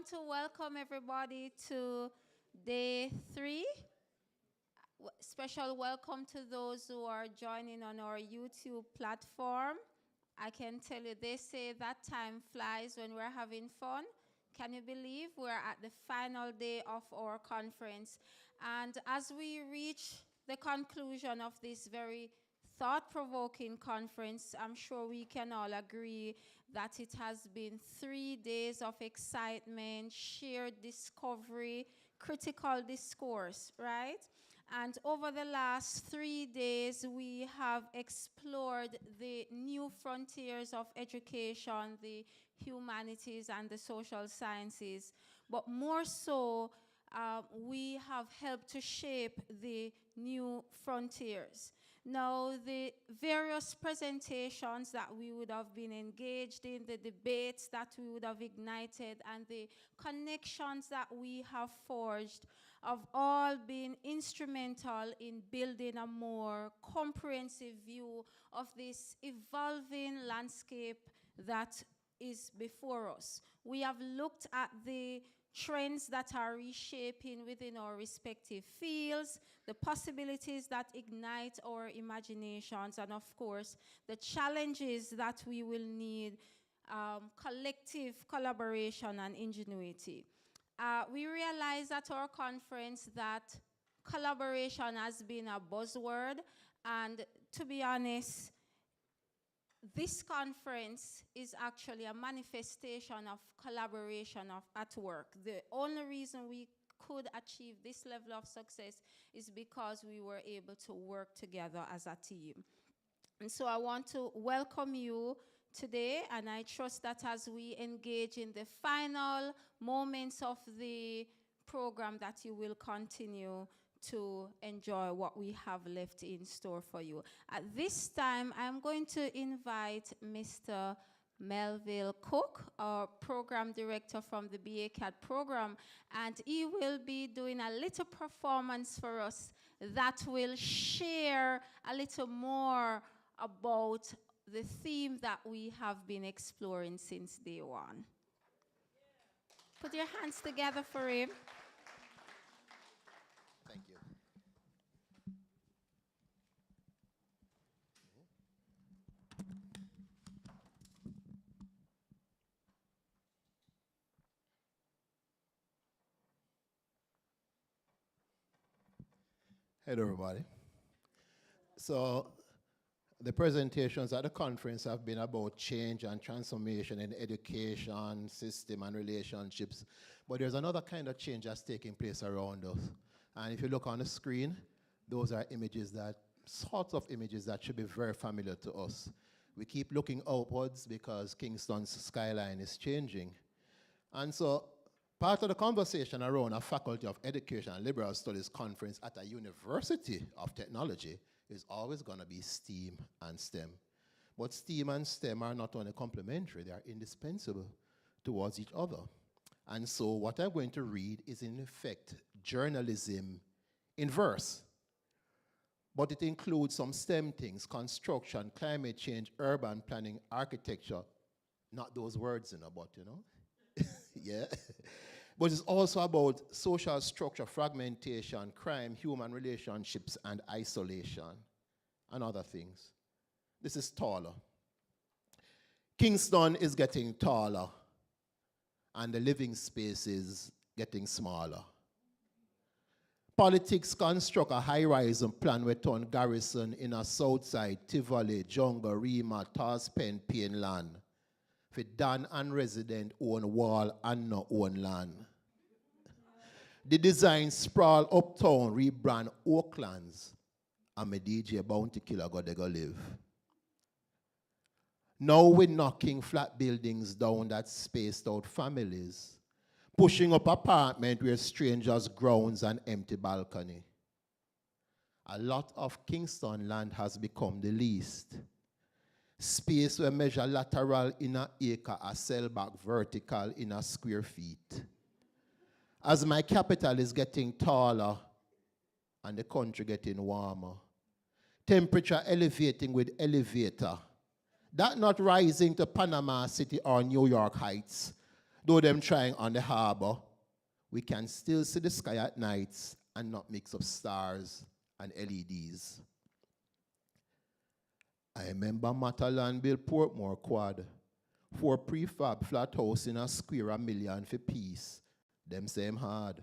want to welcome everybody to day 3. Special welcome to those who are joining on our YouTube platform. I can tell you, they say that time flies when we're having fun. Can you believe we're at the final day of our conference? And as we reach the conclusion of this very thought-provoking conference, I'm sure we can all agree that it has been 3 days of excitement, shared discovery, critical discourse, right? And over the last 3 days, we have explored the new frontiers of education, the humanities and the social sciences. But more so, we have helped to shape the new frontiers. Now, the various presentations that we would have been engaged in, the debates that we would have ignited, and the connections that we have forged have all been instrumental in building a more comprehensive view of this evolving landscape that is before us. We have looked at the trends that are reshaping within our respective fields, the possibilities that ignite our imaginations, and of course, the challenges that we will need collective collaboration and ingenuity. We realize at our conference that collaboration has been a buzzword, and to be honest, this conference is actually a manifestation of collaboration at work. The only reason we could achieve this level of success is because we were able to work together as a team. And so I want to welcome you today, and I trust that as we engage in the final moments of the program that you will continue to enjoy what we have left in store for you. At this time, I'm going to invite Mr. Melville Cook, our program director from the BA-CAD program, and he will be doing a little performance for us that will share a little more about the theme that we have been exploring since day one. Put your hands together for him. Thank you. Hello, everybody. So the presentations at the conference have been about change and transformation in education, system, and relationships. But there's another kind of change that's taking place around us. And if you look on the screen, those are sorts of images that should be very familiar to us. We keep looking outwards because Kingston's skyline is changing. And so part of the conversation around a Faculty of Education and Liberal Studies conference at a University of Technology is always going to be STEAM and STEM. But STEAM and STEM are not only complementary, they are indispensable towards each other. And so what I'm going to read is, in effect, journalism in verse. But it includes some STEM things: construction, climate change, urban planning, architecture. Not those words, but yeah. But it's also about social structure, fragmentation, crime, human relationships, and isolation, and other things. This is taller. Kingston is getting taller, and the living space is getting smaller. Politics construct a high-rise plan with on Garrison in a Southside, Tivoli, Jungle, Rima, Tarspen, Payne land. For Dan and resident own wall and no own land. The design sprawl uptown, rebrand Oaklands, and my DJ Bounty Killer go live. Now we're knocking flat buildings down that spaced out families, pushing up apartment where strangers grounds and empty balcony. A lot of Kingston land has become the least. Space where measure lateral in an acre or sell back vertical in a square feet. As my capital is getting taller and the country getting warmer, temperature elevating with elevator, that not rising to Panama City or New York Heights, Though them trying on the harbor, we can still see the sky at nights and not mix up stars and LEDs. I remember Matalan built Portmore Quad for prefab flat house in a square a million for peace. Them same hard.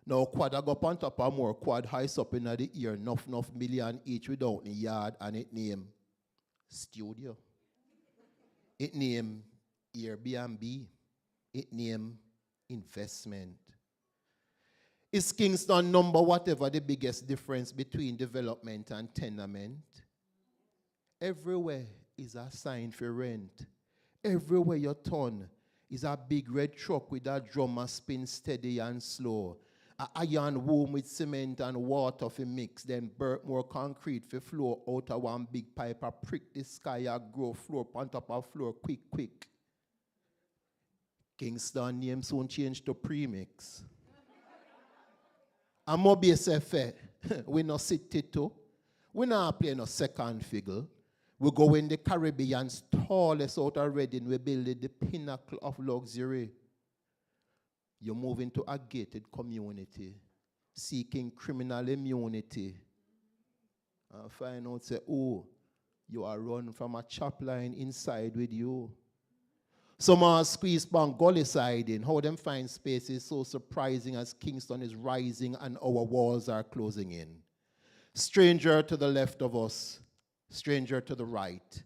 Now quad I go up on top of more quad highs up in the ear, enough million each without the yard and it name studio. It name Airbnb. It name investment. Is Kingston number whatever the biggest difference between development and tenement? Everywhere is a sign for rent. Everywhere you turn is a big red truck with a drummer spin steady and slow. A iron womb with cement and water for mix, then burnt more concrete for flow out of one big pipe, a prick the sky, a grow floor on top of floor, quick. Kingston name soon change to premix. And Mobi say, we no sit tito. We not play no second fiddle. We go in the Caribbean's tallest outer Reading, we build the pinnacle of luxury. You move into a gated community, seeking criminal immunity. And find out, say, oh, you are run from a chop line inside with you. Some are squeezed on gully siding. How them find space is so surprising as Kingston is rising and our walls are closing in. Stranger to the left of us, stranger to the right,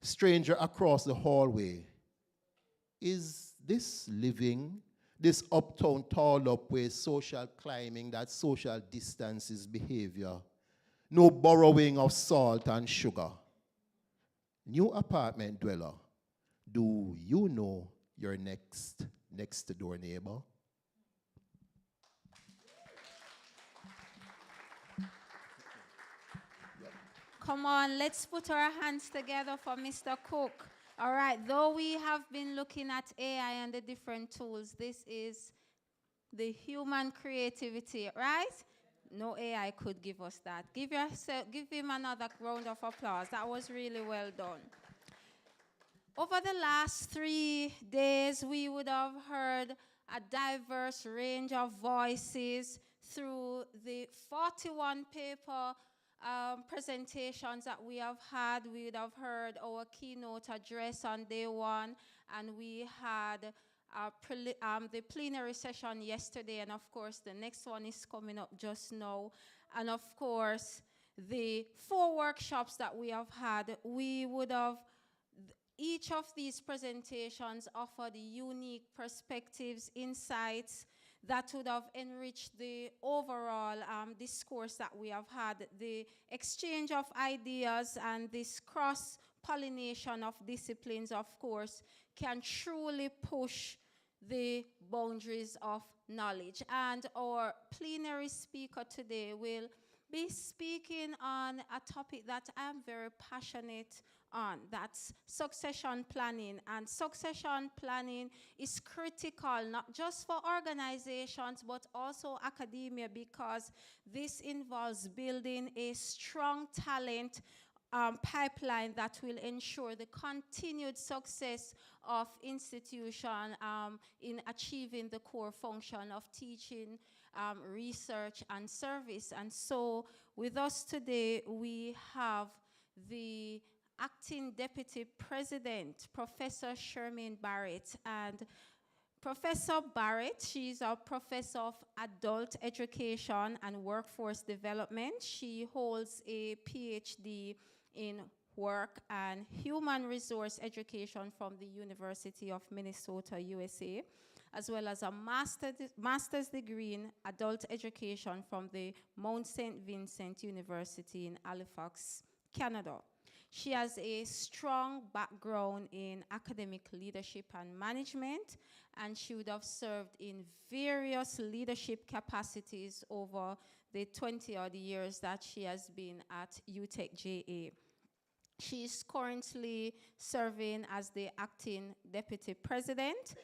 stranger across the hallway. Is this living? This uptown tall up way, social climbing, that social distance is behavior. No borrowing of salt and sugar. New apartment dweller, do you know your next door neighbor? Come on, let's put our hands together for Mr. Cook. All right, though we have been looking at AI and the different tools, this is the human creativity, right? No AI could give us that. Give him another round of applause. That was really well done. Over the last 3 days, we would have heard a diverse range of voices through the 41 paper presentations that we have had. We would have heard our keynote address on day one, and we had the plenary session yesterday, and of course the next one is coming up just now. And of course, the 4 workshops that we have had, we would have, each of these presentations offered unique perspectives, insights, that would have enriched the overall discourse that we have had. The exchange of ideas and this cross-pollination of disciplines, of course, can truly push the boundaries of knowledge. And our plenary speaker today will be speaking on a topic that I'm very passionate on. That's succession planning. And succession planning is critical, not just for organizations, but also academia, because this involves building a strong talent pipeline that will ensure the continued success of institution in achieving the core function of teaching, research, and service. And so with us today, we have the Acting Deputy President, Professor Shermaine Barrett. And Professor Barrett, she's a professor of adult education and workforce development. She holds a PhD in work and human resource education from the University of Minnesota, USA, as well as a master's degree in adult education from the Mount St. Vincent University in Halifax, Canada. She has a strong background in academic leadership and management, and she would have served in various leadership capacities over the 20-odd years that she has been at UTech JA. She is currently serving as the acting deputy president.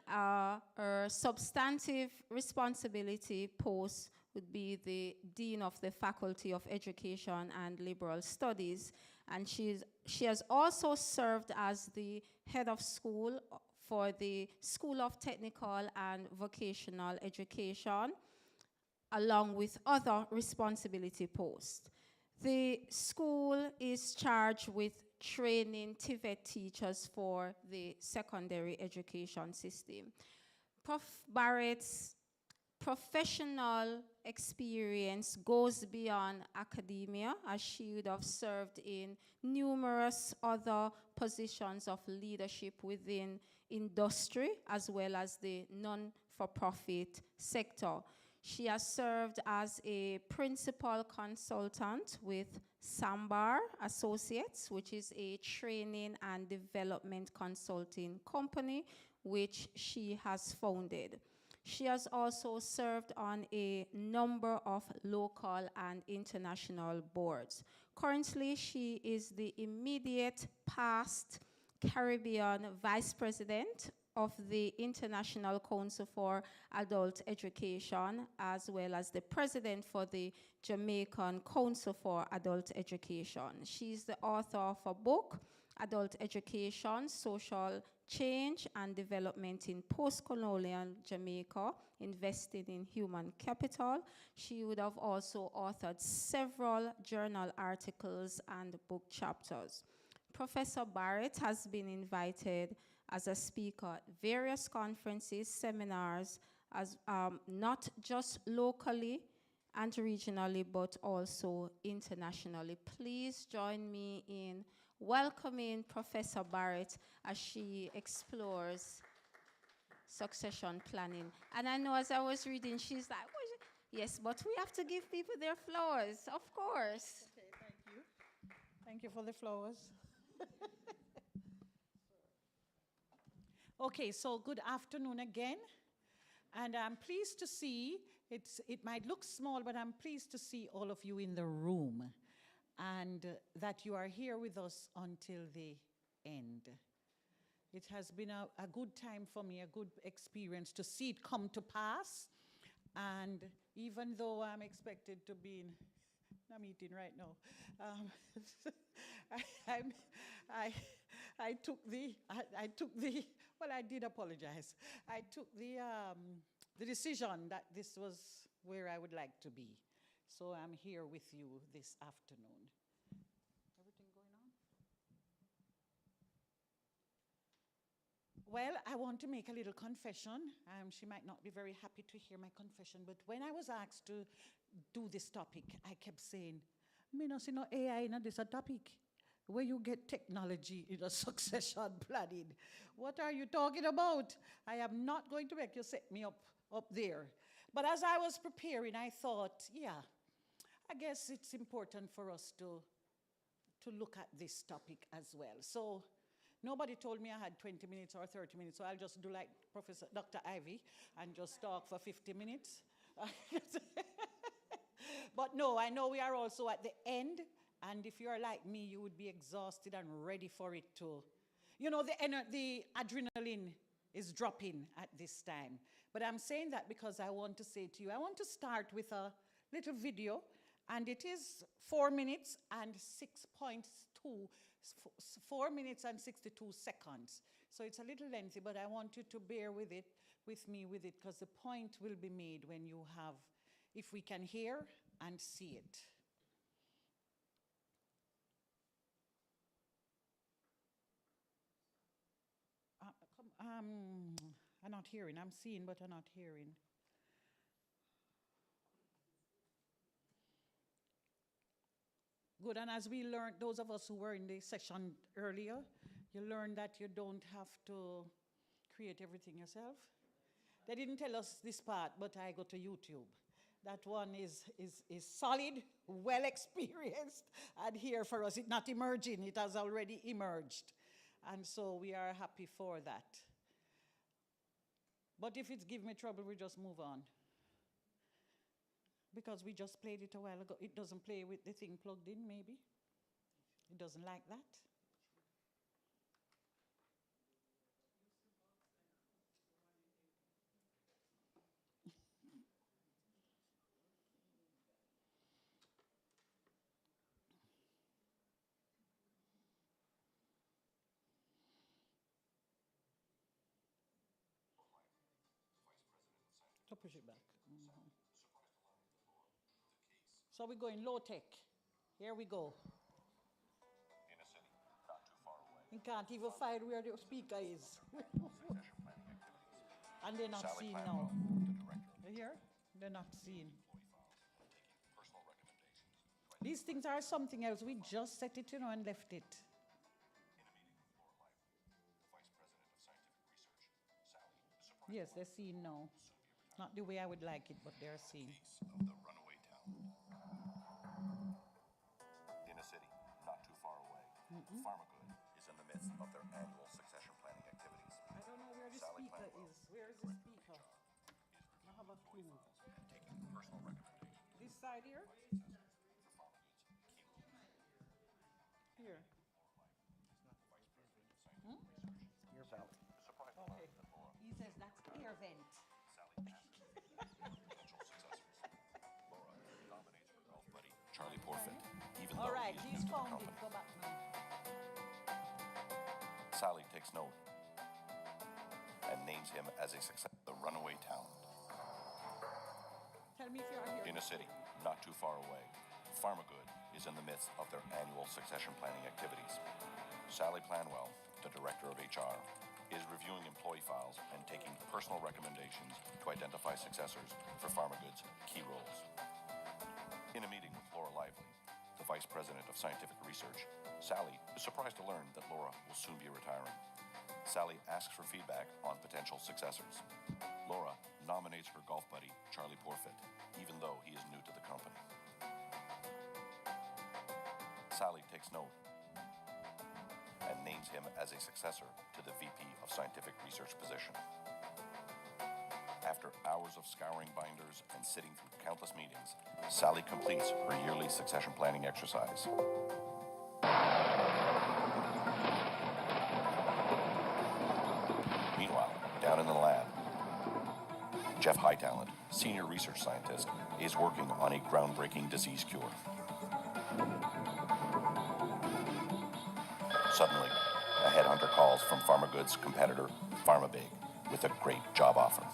Her substantive responsibility post would be the Dean of the Faculty of Education and Liberal Studies. And she has also served as the head of school for the School of Technical and Vocational Education, along with other responsibility posts. The school is charged with training TVET teachers for the secondary education system. Prof. Barrett's professional experience goes beyond academia, as she would have served in numerous other positions of leadership within industry as well as the non-for-profit sector. She has served as a principal consultant with Sambar Associates, which is a training and development consulting company, which she has founded. She has also served on a number of local and international boards. Currently, she is the immediate past Caribbean Vice President of the International Council for Adult Education, as well as the President for the Jamaican Council for Adult Education. She's the author of a book, Adult Education, Social Change and Development in Post-Colonial Jamaica, Investing in Human Capital. She would have also authored several journal articles and book chapters. Professor Barrett has been invited as a speaker at various conferences, seminars, as not just locally and regionally, but also internationally. Please join me in welcoming Professor Barrett as she explores succession planning. And I know as I was reading, she's like, yes, but we have to give people their flowers, of course. Okay, thank you. Thank you for the flowers. Okay, so good afternoon again. And I'm pleased to see, it might look small, but I'm pleased to see all of you in the room and that you are here with us until the end. It has been a good time for me, a good experience to see it come to pass. And even though I'm expected to be in a meeting right now, I took the, well, I did apologize. I took the decision that this was where I would like to be. So I'm here with you this afternoon. Everything going on? Well, I want to make a little confession. She might not be very happy to hear my confession, but when I was asked to do this topic, I kept saying, me no see no AI in this a topic. Where you get technology in a succession planning. What are you talking about? I am not going to make you set me up there. But as I was preparing, I thought, yeah, I guess it's important for us to look at this topic as well. So nobody told me I had 20 minutes or 30 minutes, so I'll just do like Professor Dr. Ivy and just talk for 50 minutes. But no, I know we are also at the end. And if you're like me, you would be exhausted and ready for it too. You know, the adrenaline is dropping at this time. But I'm saying that because I want to say to you, I want to start with a little video, and it is 4 minutes and 4 minutes and 62 seconds. So it's a little lengthy, but I want you to bear with me with it, because the point will be made when you have, if we can hear and see it. I'm not hearing. I'm seeing, but I'm not hearing. Good, and as we learned, those of us who were in the session earlier, you learned that you don't have to create everything yourself. They didn't tell us this part, but I go to YouTube. That one is solid, well experienced, and here for us. It's not emerging, it has already emerged. And so we are happy for that. But if it's give me trouble, we just move on. Because we just played it a while ago. It doesn't play with the thing plugged in, maybe. It doesn't like that. Push it back. Mhm. So we're going low tech. Here we go. In a city not too far away. You can't even find where the speaker is. Succession planning activities. And they're not Sally seen Planwell, now. the director of You hear? They're not seen. employee files, taking personal recommendations. These things are something else. We just set it, and left it. In a meeting with Laura Lively, the vice president of scientific research, Sally is surprised Yes, they're seen now. Not the way I would like it, but they're seen. case of the runaway town. In a city not too far away, Pharmagood is in the midst of their annual succession planning activities. I don't know where the Sally speaker Planwell, is. Where is the speaker? I have a clue. and taking personal recommendations. This side here? Here. Sally, surprised to learn that Laura He says that's air vent. Sally asks potential successors. Laura nominates her golf buddy, Charlie Porfit, even All though right, he's he's new to the found it. company. Go back now. Sally takes note and names him as a success. The runaway talent. Tell me if you're here. In a city not too far away, Pharmagood is in the midst of their annual succession planning activities. Sally Planwell, the director of HR, is reviewing employee files and taking personal recommendations to identify successors for Pharmagood's key roles. In a meeting with Laura Lively, the vice president of scientific research, Sally is surprised to learn that Laura will soon be retiring. Sally asks for feedback on potential successors. Laura nominates her golf buddy, Charlie Porfit, even though he is new to the company. Sally takes note and names him as a successor to the VP of Scientific Research position. After hours of scouring binders and sitting through countless meetings, Sally completes her yearly succession planning exercise. Meanwhile, down in the lab, Jeff Hightalent, senior research scientist, is working on a groundbreaking disease cure. Suddenly, a headhunter calls from Pharmagood's competitor, PharmaBig, with a great job offer.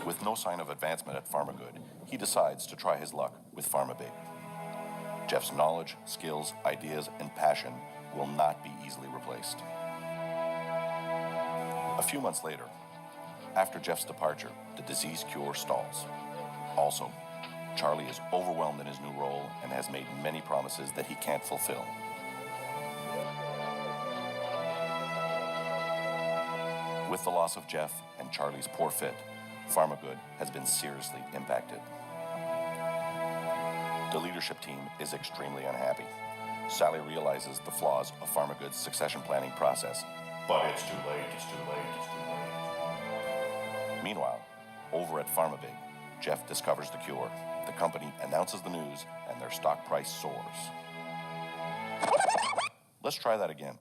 With no sign of advancement at Pharmagood, he decides to try his luck with PharmaBig. Jeff's knowledge, skills, ideas, and passion will not be easily replaced. A few months later, after Jeff's departure, the disease cure stalls. Also, Charlie is overwhelmed in his new role and has made many promises that he can't fulfill. With the loss of Jeff and Charlie's poor fit, Pharmagood has been seriously impacted. The leadership team is extremely unhappy. Sally realizes the flaws of Pharmagood's succession planning process, but it's too late, it's too late, it's too late. Meanwhile, over at PharmaBig, Jeff discovers the cure. The company announces the news, and their stock price soars. Let's try that again.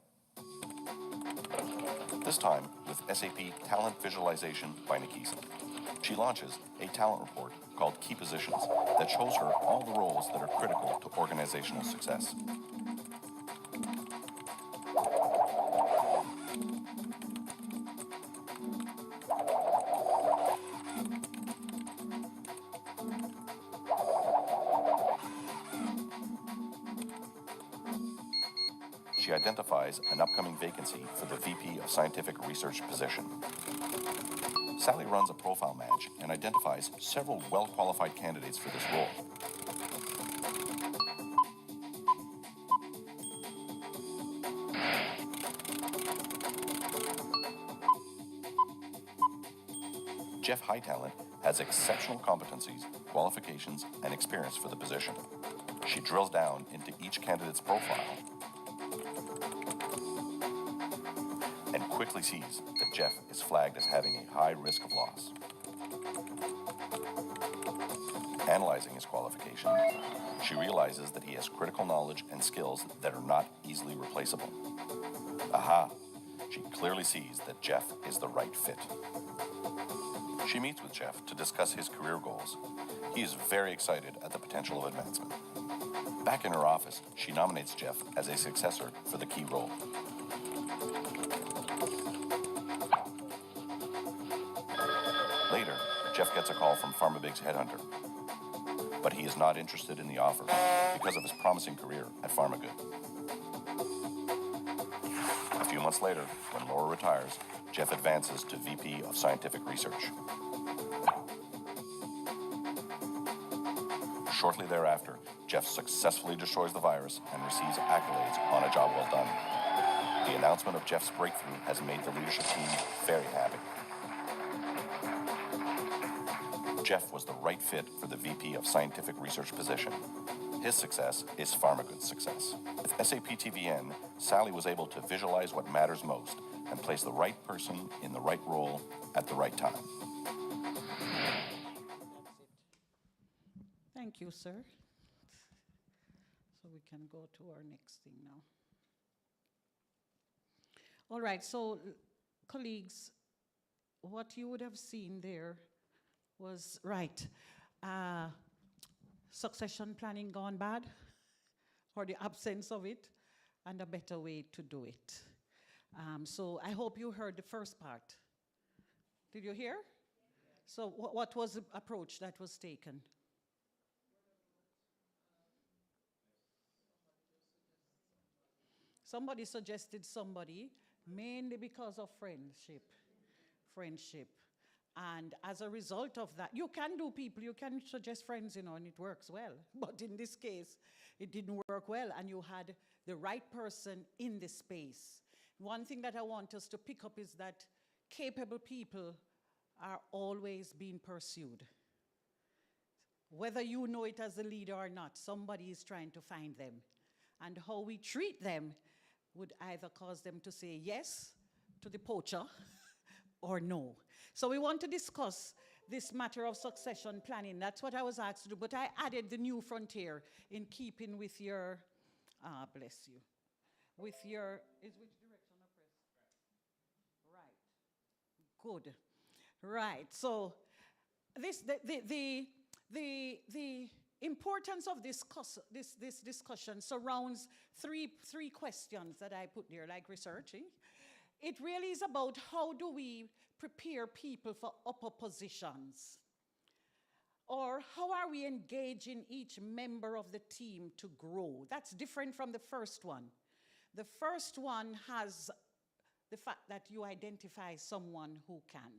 This time with SAP Talent Visualization by Nikisa. She launches a talent report called Key Positions that shows her all the roles that are critical to organizational success. She identifies an upcoming vacancy for the VP of Scientific Research position. Sally runs a profile match and identifies several well-qualified candidates for this role. Jeff Hightalent has exceptional competencies, qualifications, and experience for the position. She drills down into each candidate's profile and quickly sees that Jeff is flagged as having a high risk of loss. Analyzing his qualifications, she realizes that he has critical knowledge and skills that are not easily replaceable. Aha! She clearly sees that Jeff is the right fit. She meets with Jeff to discuss his career goals. He is very excited at the potential of advancement. Back in her office, she nominates Jeff as a successor for the key role. gets a call from PharmaBig's headhunter. But he is not interested in the offer because of his promising career at PharmaGood. A few months later, when Laura retires, Jeff advances to VP of Scientific Research. Shortly thereafter, Jeff successfully destroys the virus and receives accolades on a job well done. The announcement of Jeff's breakthrough has made the leadership team very happy. Jeff was the right fit for the VP of Scientific Research position. His success is PharmaGood's success. With SAP TVN, Sally was able to visualize what matters most and place the right person in the right role at the right time. Thank you, sir. So we can go to our next thing now. All right, so colleagues, what you would have seen there was, right, succession planning gone bad, or the absence of it, and a better way to do it. So I hope you heard the first part. Did you hear? So what was the approach that was taken? Somebody suggested somebody, mainly because of friendship. And as a result of that, you can do people, you can suggest friends, and it works well. But in this case, it didn't work well, and you had the right person in the space. One thing that I want us to pick up is that capable people are always being pursued. Whether you know it as a leader or not, somebody is trying to find them. And how we treat them would either cause them to say yes to the poacher or no. So we want to discuss this matter of succession planning. That's what I was asked to do, but I added the new frontier in keeping with your, bless you, with your, is which direction of press? Right, good, right. So this, the importance of this discussion surrounds three questions that I put there, like researching. It really is about how do we prepare people for upper positions? Or how are we engaging each member of the team to grow? That's different from the first one. The first one has the fact that you identify someone who can,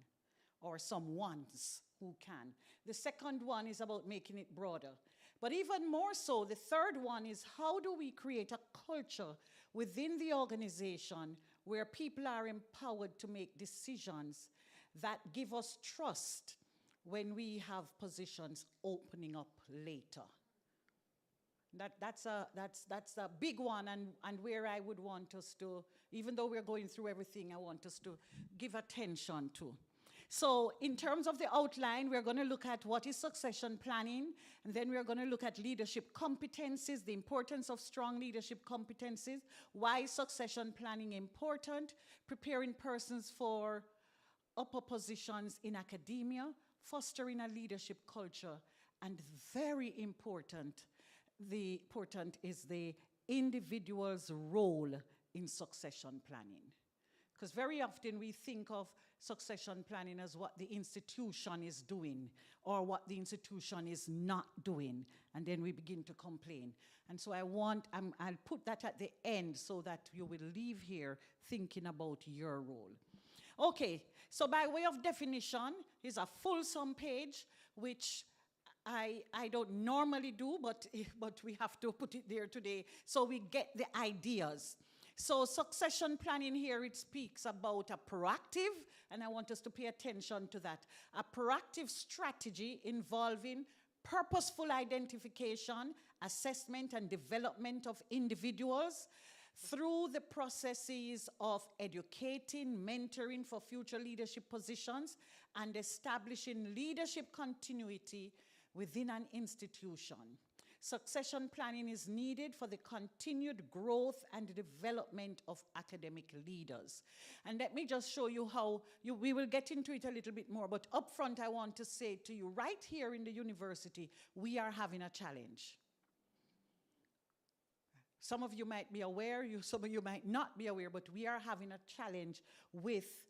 or someones who can. The second one is about making it broader. But even more so, the third one is how do we create a culture within the organization where people are empowered to make decisions that give us trust when we have positions opening up later. That's a big one, and where I would want us to, even though we're going through everything, I want us to give attention to. So in terms of the outline, we're going to look at what is succession planning, and then we're going to look at leadership competencies, the importance of strong leadership competencies, why is succession planning important, preparing persons for upper positions in academia, fostering a leadership culture, and very important, is the individual's role in succession planning. Because very often we think of succession planning as what the institution is doing or what the institution is not doing, and then we begin to complain. And so I'll put that at the end so that you will leave here thinking about your role. Okay, so by way of definition, is a fulsome page, which I don't normally do, but we have to put it there today so we get the ideas. So succession planning here, it speaks about a proactive, and I want us to pay attention to that, a proactive strategy involving purposeful identification, assessment, and development of individuals through the processes of educating, mentoring for future leadership positions, and establishing leadership continuity within an institution. Succession planning is needed for the continued growth and development of academic leaders. And let me just show you how, we will get into it a little bit more, but up front I want to say to you, right here in the university, we are having a challenge. Some of you might be aware, some of you might not be aware, but we are having a challenge with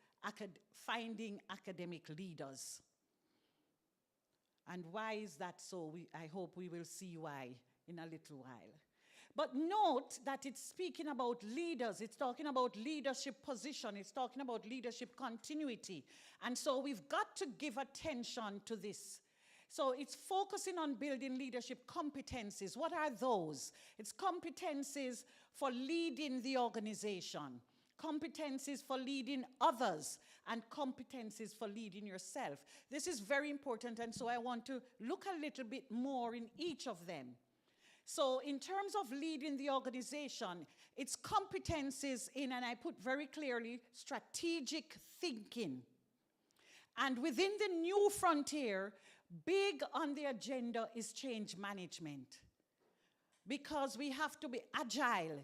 finding academic leaders. And why is that so? I hope we will see why in a little while. But note that it's speaking about leaders. It's talking about leadership position. It's talking about leadership continuity. And so we've got to give attention to this. So it's focusing on building leadership competencies. What are those? It's competencies for leading the organization, competencies for leading others, and competencies for leading yourself. This is very important, and so I want to look a little bit more in each of them. So in terms of leading the organization, it's competencies in, and I put very clearly, strategic thinking. And within the new frontier, big on the agenda is change management. Because we have to be agile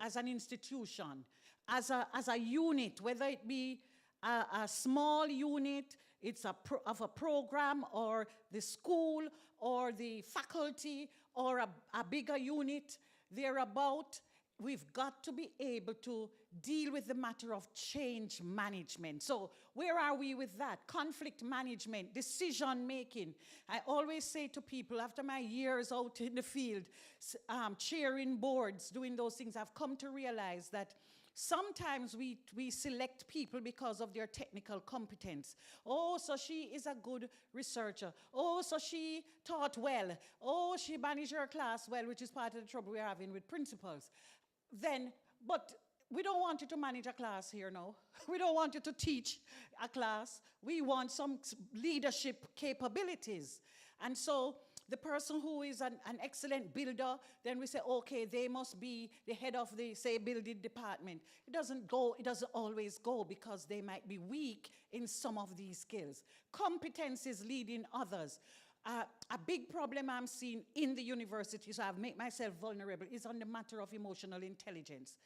as an institution, as a unit, whether it be a small unit, it's of a program, or the school, or the faculty, or a bigger unit thereabout. We've got to be able to deal with the matter of change management. So where are we with that? Conflict management, decision making. I always say to people, after my years out in the field, chairing boards, doing those things, I've come to realize that sometimes we select people because of their technical competence. Oh, so she is a good researcher. Oh, so she taught well. Oh, she managed her class well, which is part of the trouble we're having with principals. But we don't want you to manage a class here now. We don't want you to teach a class. We want some leadership capabilities. And so the person who is an excellent builder, then we say, okay, they must be the head of the, say, building department. It doesn't always go, because they might be weak in some of these skills. Competencies leading others. A big problem I'm seeing in the university, so I've made myself vulnerable, is on the matter of emotional intelligence.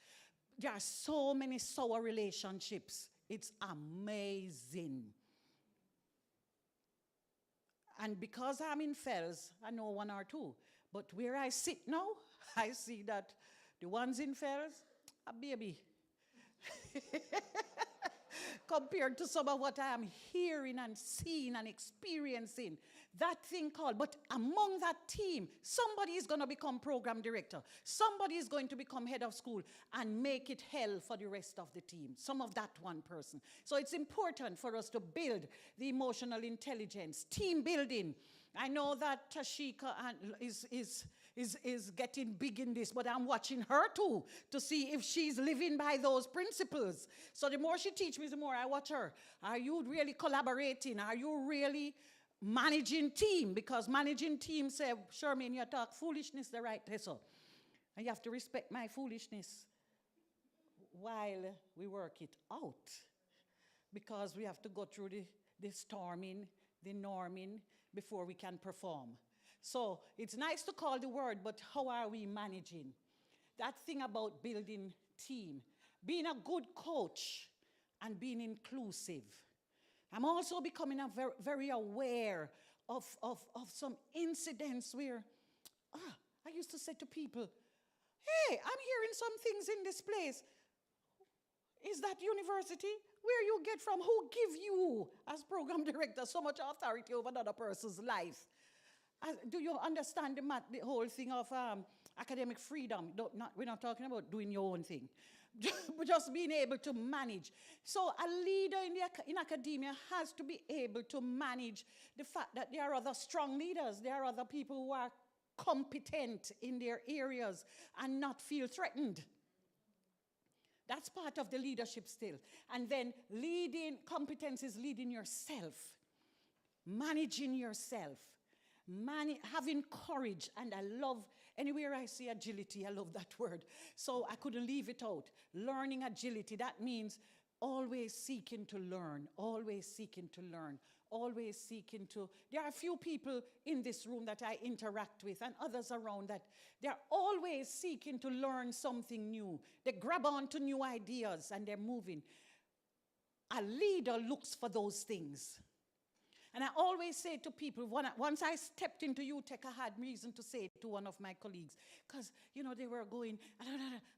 There are so many sour relationships. It's amazing. And because I'm in FELS, I know one or two. But where I sit now, I see that the ones in FELS, a baby. Compared to some of what I am hearing and seeing and experiencing. That thing called, but among that team, somebody is going to become program director. Somebody is going to become head of school and make it hell for the rest of the team. Some of that one person. So it's important for us to build the emotional intelligence, team building. I know that Tashika is getting big in this, but I'm watching her too to see if she's living by those principles. So the more she teaches me, the more I watch her. Are you really collaborating? Are you really managing team? Because managing team say, Charmaine, you talk foolishness the right way, so. And you have to respect my foolishness while we work it out. Because we have to go through the storming, the norming, before we can perform. So it's nice to call the word, but how are we managing? That thing about building team, being a good coach and being inclusive. I'm also becoming very, very aware of some incidents where I used to say to people, hey, I'm hearing some things in this place. Is that university? Where you get from? Who give you, as program director, so much authority over another person's life? Do you understand the whole thing of academic freedom? We're not talking about doing your own thing. Just being able to manage. So a leader in academia has to be able to manage the fact that there are other strong leaders. There are other people who are competent in their areas and not feel threatened. That's part of the leadership still. And then leading, competence is leading yourself, managing yourself, having courage. And I love, anywhere I see agility, I love that word. So I couldn't leave it out. Learning agility, that means always seeking to learn, always seeking to learn, always seeking to. There are a few people in this room that I interact with and others around that they're always seeking to learn something new. They grab onto new ideas and they're moving. A leader looks for those things. And I always say to people, once I stepped into UTech, I had reason to say to one of my colleagues, because, you know, they were going,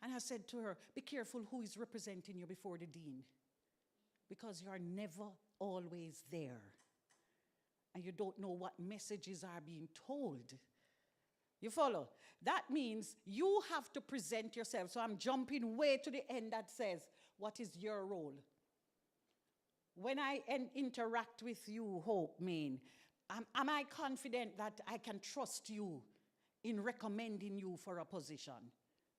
and I said to her, be careful who is representing you before the dean, because you are never always there. and you don't know what messages are being told. You follow? That means you have to present yourself. So I'm jumping way to the end that says, what is your role? When I interact with you, Hope, Maine, am I confident that I can trust you in recommending you for a position?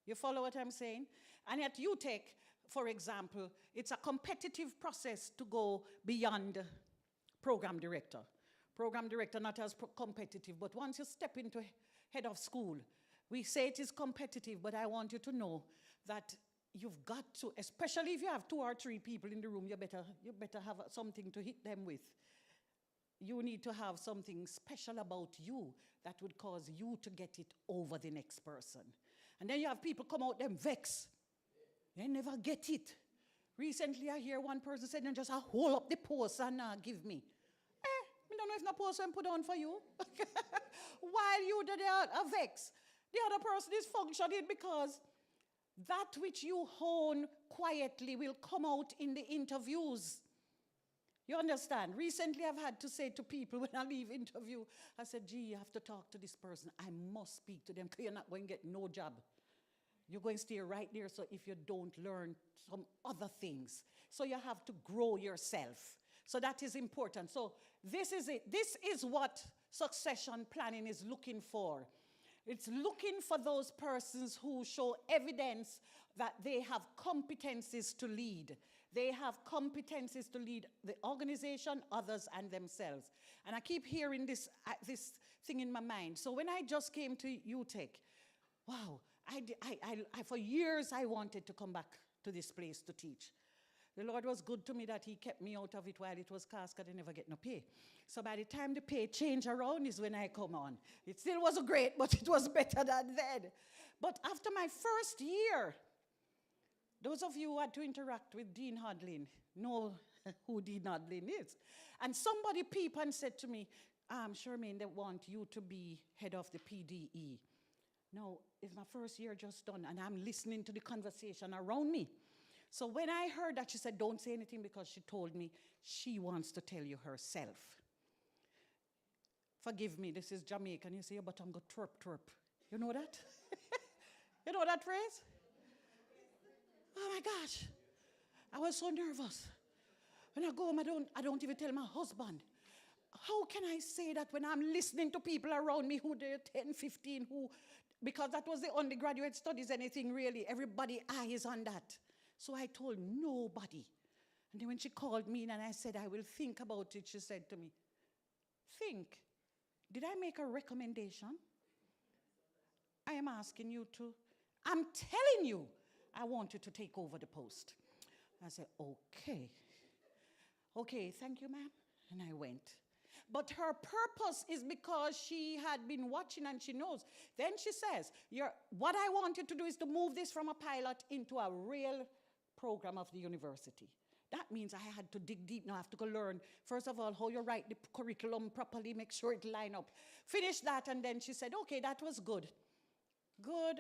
You follow what I'm saying? And at UTech, for example, it's a competitive process to go beyond program director. Program director not as competitive, but once you step into head of school, we say it is competitive, but I want you to know that you've got to, especially if you have 2 or 3 people in the room, you better have something to hit them with. You need to have something special about you that would cause you to get it over the next person. And then you have people come out them vex. They never get it. Recently, I hear one person said, just hold up the post and give me. I don't know if no post I'm put on for you. While you are vex, the other person is functioning because that which you hone quietly will come out in the interviews. You understand? Recently, I've had to say to people when I leave interview, I said, gee, you have to talk to this person. I must speak to them because you're not going to get no job. You're going to stay right there, so if you don't learn some other things. So you have to grow yourself. So that is important. So this is it. This is what succession planning is looking for. It's looking for those persons who show evidence that they have competencies to lead. They have competencies to lead the organization, others, and themselves. And I keep hearing this thing in my mind. So when I just came to UTech, wow, for years I wanted to come back to this place to teach. The Lord was good to me that he kept me out of it while it was cast because I never get no pay. So by the time the pay changed around is when I come on. It still wasn't great, but it was better than then. But after my first year, those of you who had to interact with Dean Hodlin know who Dean Hodlin is. And somebody peeped and said to me, Charmaine, they want you to be head of the PDE. Now, it's my first year just done, and I'm listening to the conversation around me. So when I heard that, she said, don't say anything because she told me she wants to tell you herself. Forgive me, this is Jamaican. You say, but I'm going to twerp, twerp. You know that? You know that phrase? Oh my gosh. I was so nervous. When I go home, I don't even tell my husband. How can I say that when I'm listening to people around me who they're 10, 15, because that was the undergraduate studies, anything really, everybody eyes on that. So I told nobody. And then when she called me in and I said, I will think about it, she said to me, think, did I make a recommendation? I am asking you to, I'm telling you, I want you to take over the post. I said, okay. Okay, thank you, ma'am. And I went. But her purpose is because she had been watching and she knows. Then she says, what I wanted to do is to move this from a pilot into a real program of the university. That means I had to dig deep. Now I have to go learn, first of all, how you write the curriculum properly, make sure it line up. Finish that, and then she said, okay, that was good. Good.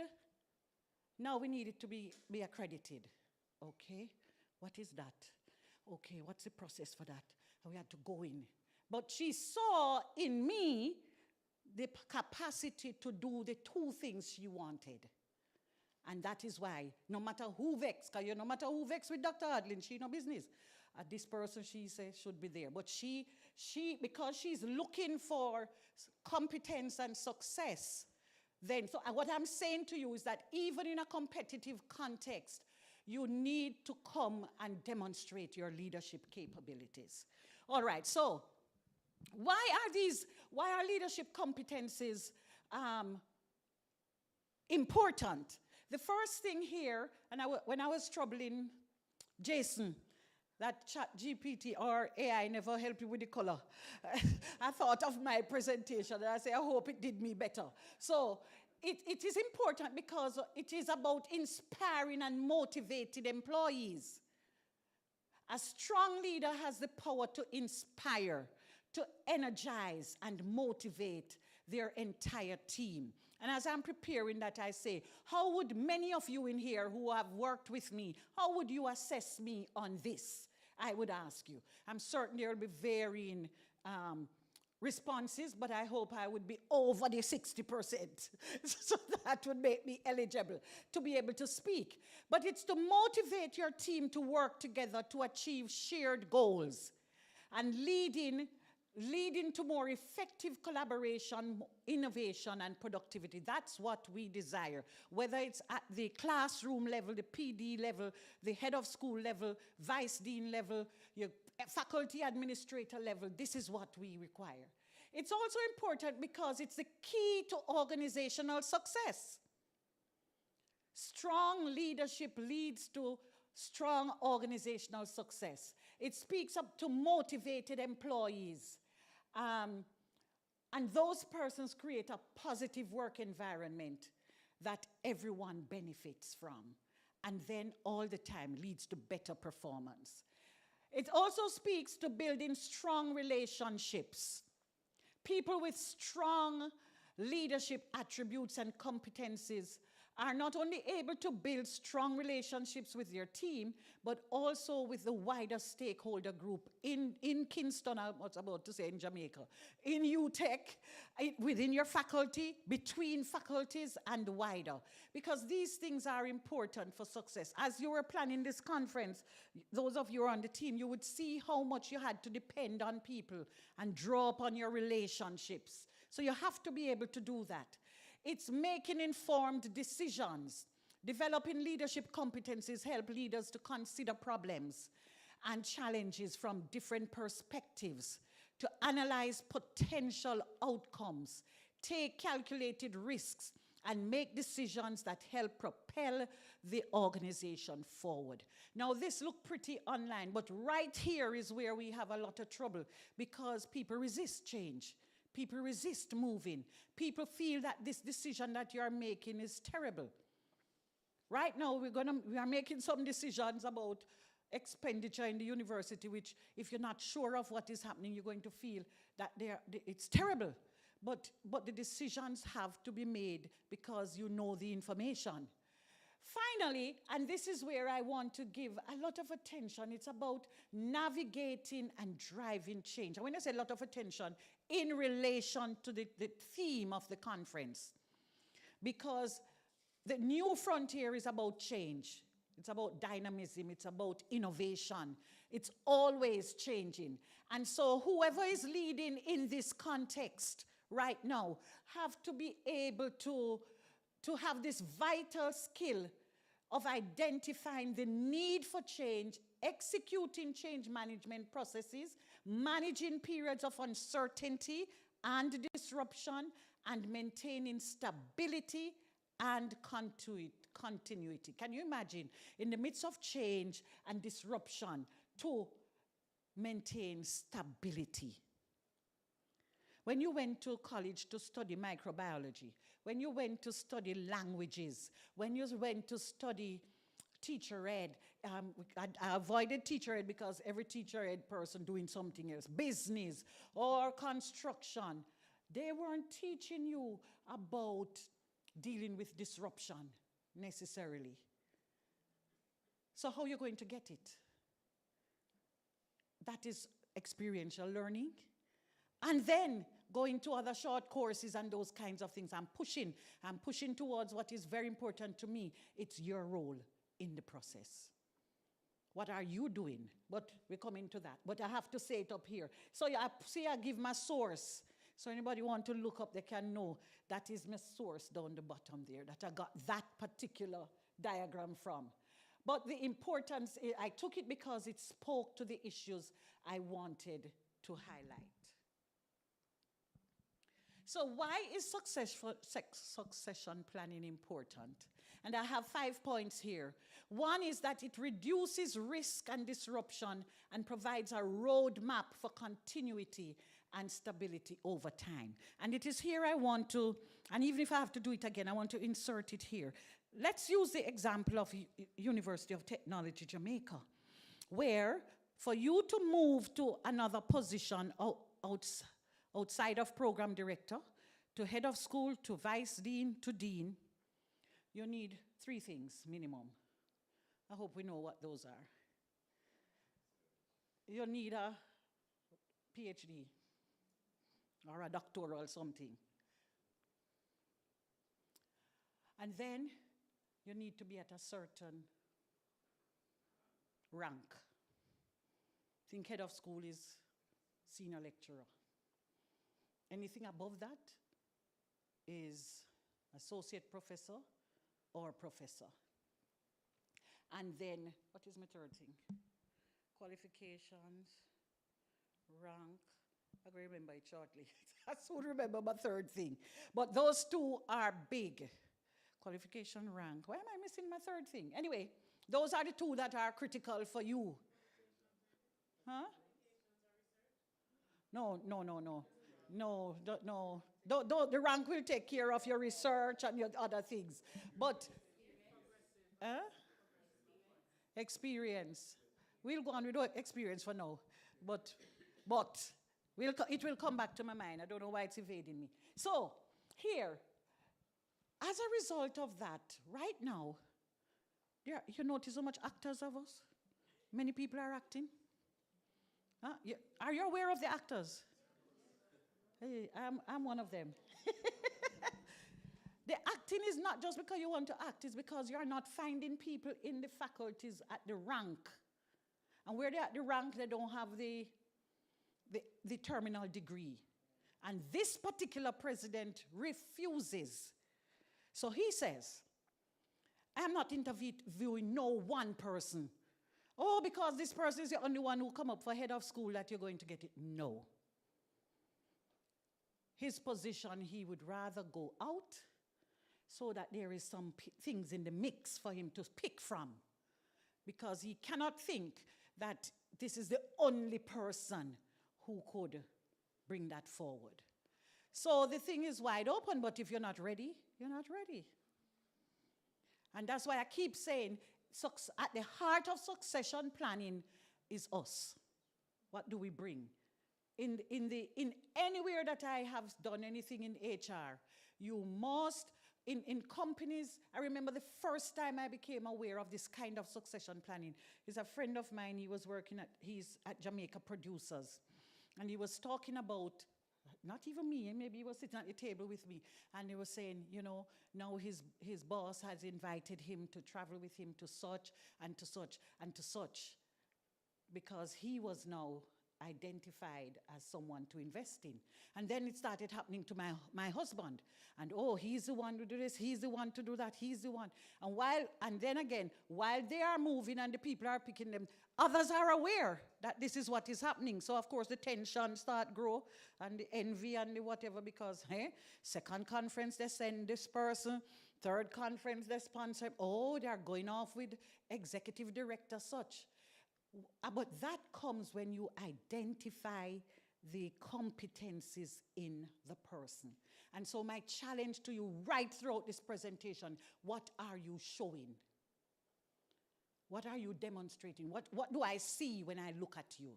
Now we need it to be accredited. Okay, what is that? Okay, what's the process for that? And we had to go in. But she saw in me the capacity to do the 2 things she wanted. And that is why, no matter who vex, because no matter who vex with Dr. Adlin, she no business. This person, she says, should be there. But she, because she's looking for competence and success, then, so what I'm saying to you is that even in a competitive context, you need to come and demonstrate your leadership capabilities. All right, so why are leadership competencies important? The first thing here, and when I was troubling Jason, that chat GPT or AI never helped you with the color. I thought of my presentation and I say, I hope it did me better. So it is important because it is about inspiring and motivating employees. A strong leader has the power to inspire, to energize and motivate their entire team. And as I'm preparing that, I say, how would many of you in here who have worked with me, how would you assess me on this? I would ask you. I'm certain there will be varying responses, but I hope I would be over the 60%. So that would make me eligible to be able to speak. But it's to motivate your team to work together to achieve shared goals and leading to more effective collaboration, innovation, and productivity. That's what we desire. Whether it's at the classroom level, the PD level, the head of school level, vice dean level, your faculty administrator level, this is what we require. It's also important because it's the key to organizational success. Strong leadership leads to strong organizational success. It speaks up to motivated employees. And those persons create a positive work environment that everyone benefits from, and then all the time leads to better performance. It also speaks to building strong relationships. People with strong leadership attributes and competencies are not only able to build strong relationships with your team, but also with the wider stakeholder group in Kingston, I was about to say in Jamaica, in UTech, within your faculty, between faculties, and wider. Because these things are important for success. As you were planning this conference, those of you who are on the team, you would see how much you had to depend on people and draw upon your relationships. So you have to be able to do that. It's making informed decisions. Developing leadership competencies help leaders to consider problems and challenges from different perspectives, to analyze potential outcomes, take calculated risks, and make decisions that help propel the organization forward. Now, this looks pretty online, but right here is where we have a lot of trouble because people resist change. People resist moving. People feel that this decision that you're making is terrible. Right now, we are making some decisions about expenditure in the university, which if you're not sure of what is happening, you're going to feel that it's terrible. But the decisions have to be made because you know the information. Finally, and this is where I want to give a lot of attention, it's about navigating and driving change. And when I say a lot of attention, in relation to the theme of the conference. Because the new frontier is about change. It's about dynamism. It's about innovation. It's always changing. And so whoever is leading in this context right now have to be able to have this vital skill of identifying the need for change, executing change management processes, managing periods of uncertainty and disruption, and maintaining stability and continuity. Can you imagine, in the midst of change and disruption, to maintain stability? When you went to college to study microbiology, when you went to study languages, when you went to study teacher ed, I avoided teacher ed because every teacher ed person doing something else, business or construction, they weren't teaching you about dealing with disruption necessarily. So how are you going to get it? That is experiential learning. And then going to other short courses and those kinds of things. I'm pushing towards what is very important to me. It's your role in the process. What are you doing? But we're coming to that. But I have to say it up here. So I give my source. So anybody want to look up, they can know that is my source down the bottom there, that I got that particular diagram from. But the importance, I took it because it spoke to the issues I wanted to highlight. So why is succession planning important? And I have 5 points here. One is that it reduces risk and disruption and provides a roadmap for continuity and stability over time. And it is here I want to, and even if I have to do it again, I want to insert it here. Let's use the example of University of Technology, Jamaica, where for you to move to another position outside of program director, to head of school, to vice dean, to dean, you need 3 things minimum. I hope we know what those are. You need a PhD. or a doctoral something. And then you need to be at a certain rank. I think head of school is senior lecturer. Anything above that is associate professor or professor. And then, what is my third thing? Qualifications, rank. I can remember it shortly. I soon remember my third thing. But those two are big. Qualification, rank. Why am I missing my third thing? Anyway, those are the two that are critical for you. Huh? No. No. The rank will take care of your research and your other things. But, experience. We'll go on with experience for now. But it will come back to my mind. I don't know why it's evading me. So, here, as a result of that, right now, you notice how much actors of us? Many people are acting. Huh? Are you aware of the actors? Hey, I'm one of them. The acting is not just because you want to act, it's because you're not finding people in the faculties at the rank. And where they're at the rank, they don't have the terminal degree. And this particular president refuses. So he says, I'm not interviewing no one person. Oh, because this person is the only one who come up for head of school that you're going to get it. No. His position, he would rather go out so that there is some things in the mix for him to pick from. Because he cannot think that this is the only person who could bring that forward. So the thing is wide open, but if you're not ready, you're not ready. And that's why I keep saying, at the heart of succession planning is us. What do we bring? In anywhere that I have done anything in HR, you must, in companies, I remember the first time I became aware of this kind of succession planning is a friend of mine, he's at Jamaica Producers, and he was talking about, not even me, maybe he was sitting at the table with me, and he was saying, now his boss has invited him to travel with him to such and to such and to such, because he was now identified as someone to invest in. And then it started happening to my husband. And he's the one to do this, he's the one to do that, he's the one. And then again, while they are moving and the people are picking them, others are aware that this is what is happening. So of course the tension start grow and the envy and the whatever, because second conference they send this person, third conference they sponsor. They are going off with executive director such. But that comes when you identify the competencies in the person. And so my challenge to you right throughout this presentation, what are you showing? What are you demonstrating? What do I see when I look at you?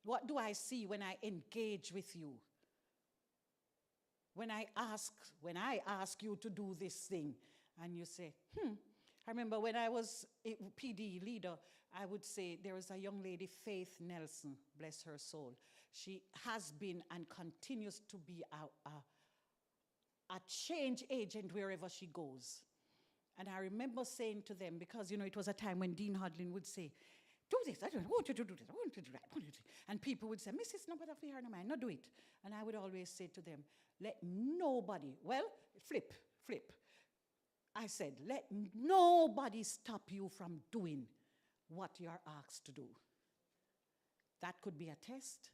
What do I see when I engage with you? When I ask you to do this thing, and you say, I remember when I was a PD leader, I would say there was a young lady, Faith Nelson, bless her soul. She has been and continues to be a change agent wherever she goes. And I remember saying to them, because, it was a time when Dean Hodlin would say, do this, I want you to do this, I want you to do that, I want you to. And people would say, Mrs. Nobody here, no man, not do it. And I would always say to them, let nobody, flip. I said, let nobody stop you from doing what you are asked to do. That could be a test.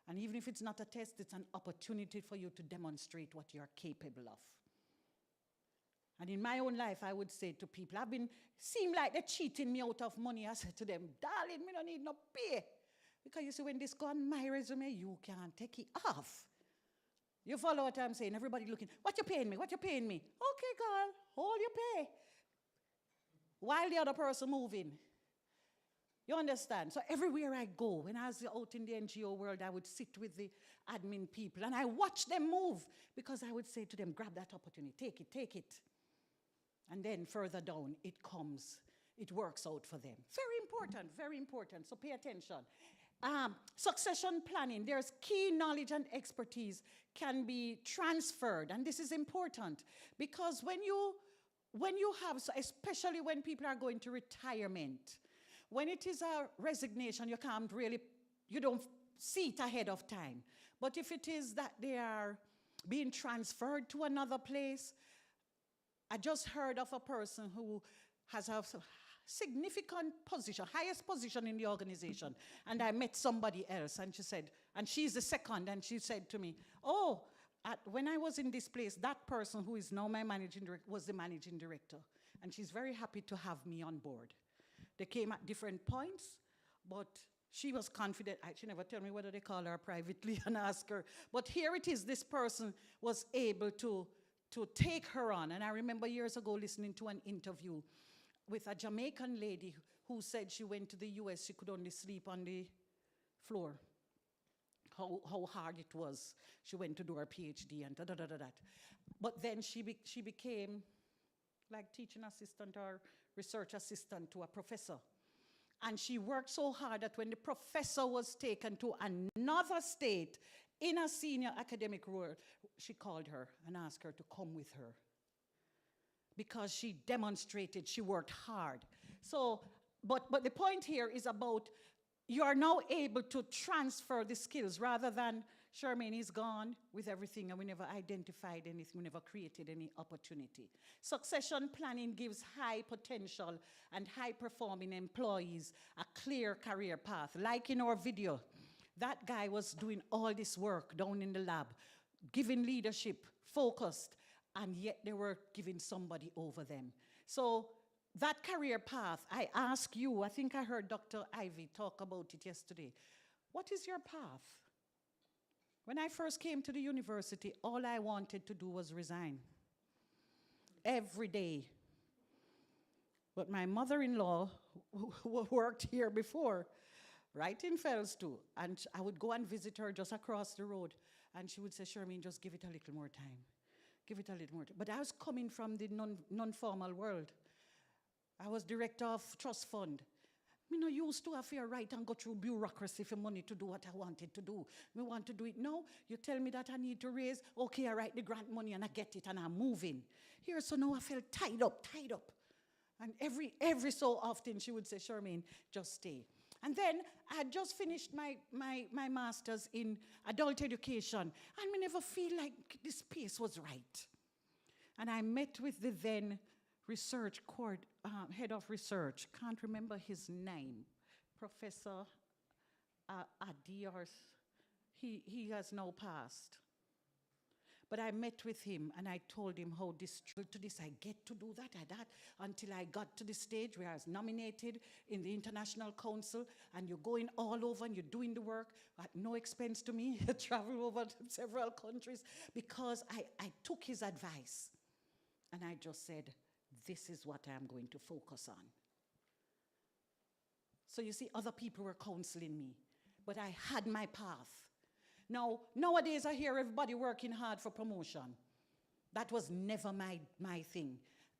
And even if it's not a test, it's an opportunity for you to demonstrate what you're capable of. And in my own life, I would say to people, seem like they're cheating me out of money. I said to them, darling, me don't need no pay. Because you see, when this go on my resume, you can't take it off. You follow what I'm saying? Everybody looking, what you paying me? What you paying me? Okay, girl, hold your pay. While the other person moving. You understand? So everywhere I go, when I was out in the NGO world, I would sit with the admin people and I watch them move, because I would say to them, grab that opportunity, take it. And then further down, it works out for them. Very important, very important. So pay attention. Succession planning, there's key knowledge and expertise can be transferred, and this is important because when you have, especially when people are going to retirement, when it is a resignation, you don't see it ahead of time. But if it is that they are being transferred to another place, I just heard of a person who has a significant position, highest position in the organization. And I met somebody else, and she said, and she's the second, and she said to me, oh, when I was in this place, that person who is now my managing director was the managing director. And she's very happy to have me on board. They came at different points, but she was confident. She never told me whether they call her privately and ask her. But here it is, this person was able to take her on. And I remember years ago listening to an interview with a Jamaican lady who said she went to the US, she could only sleep on the floor. How hard it was. She went to do her PhD and da-da-da-da-da. But then she became like teaching assistant or research assistant to a professor. And she worked so hard that when the professor was taken to another state in a senior academic role, she called her and asked her to come with her, because she demonstrated she worked hard. So, but the point here is about you are now able to transfer the skills rather than Charmaine is gone with everything and we never identified anything, we never created any opportunity. Succession planning gives high potential and high performing employees a clear career path. Like in our video, that guy was doing all this work down in the lab, giving leadership, focused, and yet they were giving somebody over them. So that career path, I ask you, I think I heard Dr. Ivy talk about it yesterday. What is your path? When I first came to the university, all I wanted to do was resign. Every day. But my mother-in-law who worked here before, right in FELS too, and I would go and visit her just across the road, and she would say, Charmaine, just give it a little more time. Give it a little more time. But I was coming from the non-formal world. I was director of trust fund. Me no used to have to write and go through bureaucracy for money to do what I wanted to do. Me want to do it now. You tell me that I need to raise. Okay, I write the grant money and I get it and I'm moving. Here, so now I felt tied up. And every so often she would say, Charmaine, just stay. And then I had just finished my master's in adult education, and me never feel like this pace was right. And I met with the then head of research, can't remember his name, Professor Adi, or he has now passed. But I met with him and I told him how to this, I get to do that, until I got to the stage where I was nominated in the International Council, and you're going all over and you're doing the work at no expense to me. You travel over to several countries, because I took his advice and I just said, this is what I'm going to focus on. So you see, other people were counseling me, but I had my path. Now, nowadays I hear everybody working hard for promotion. That was never my thing.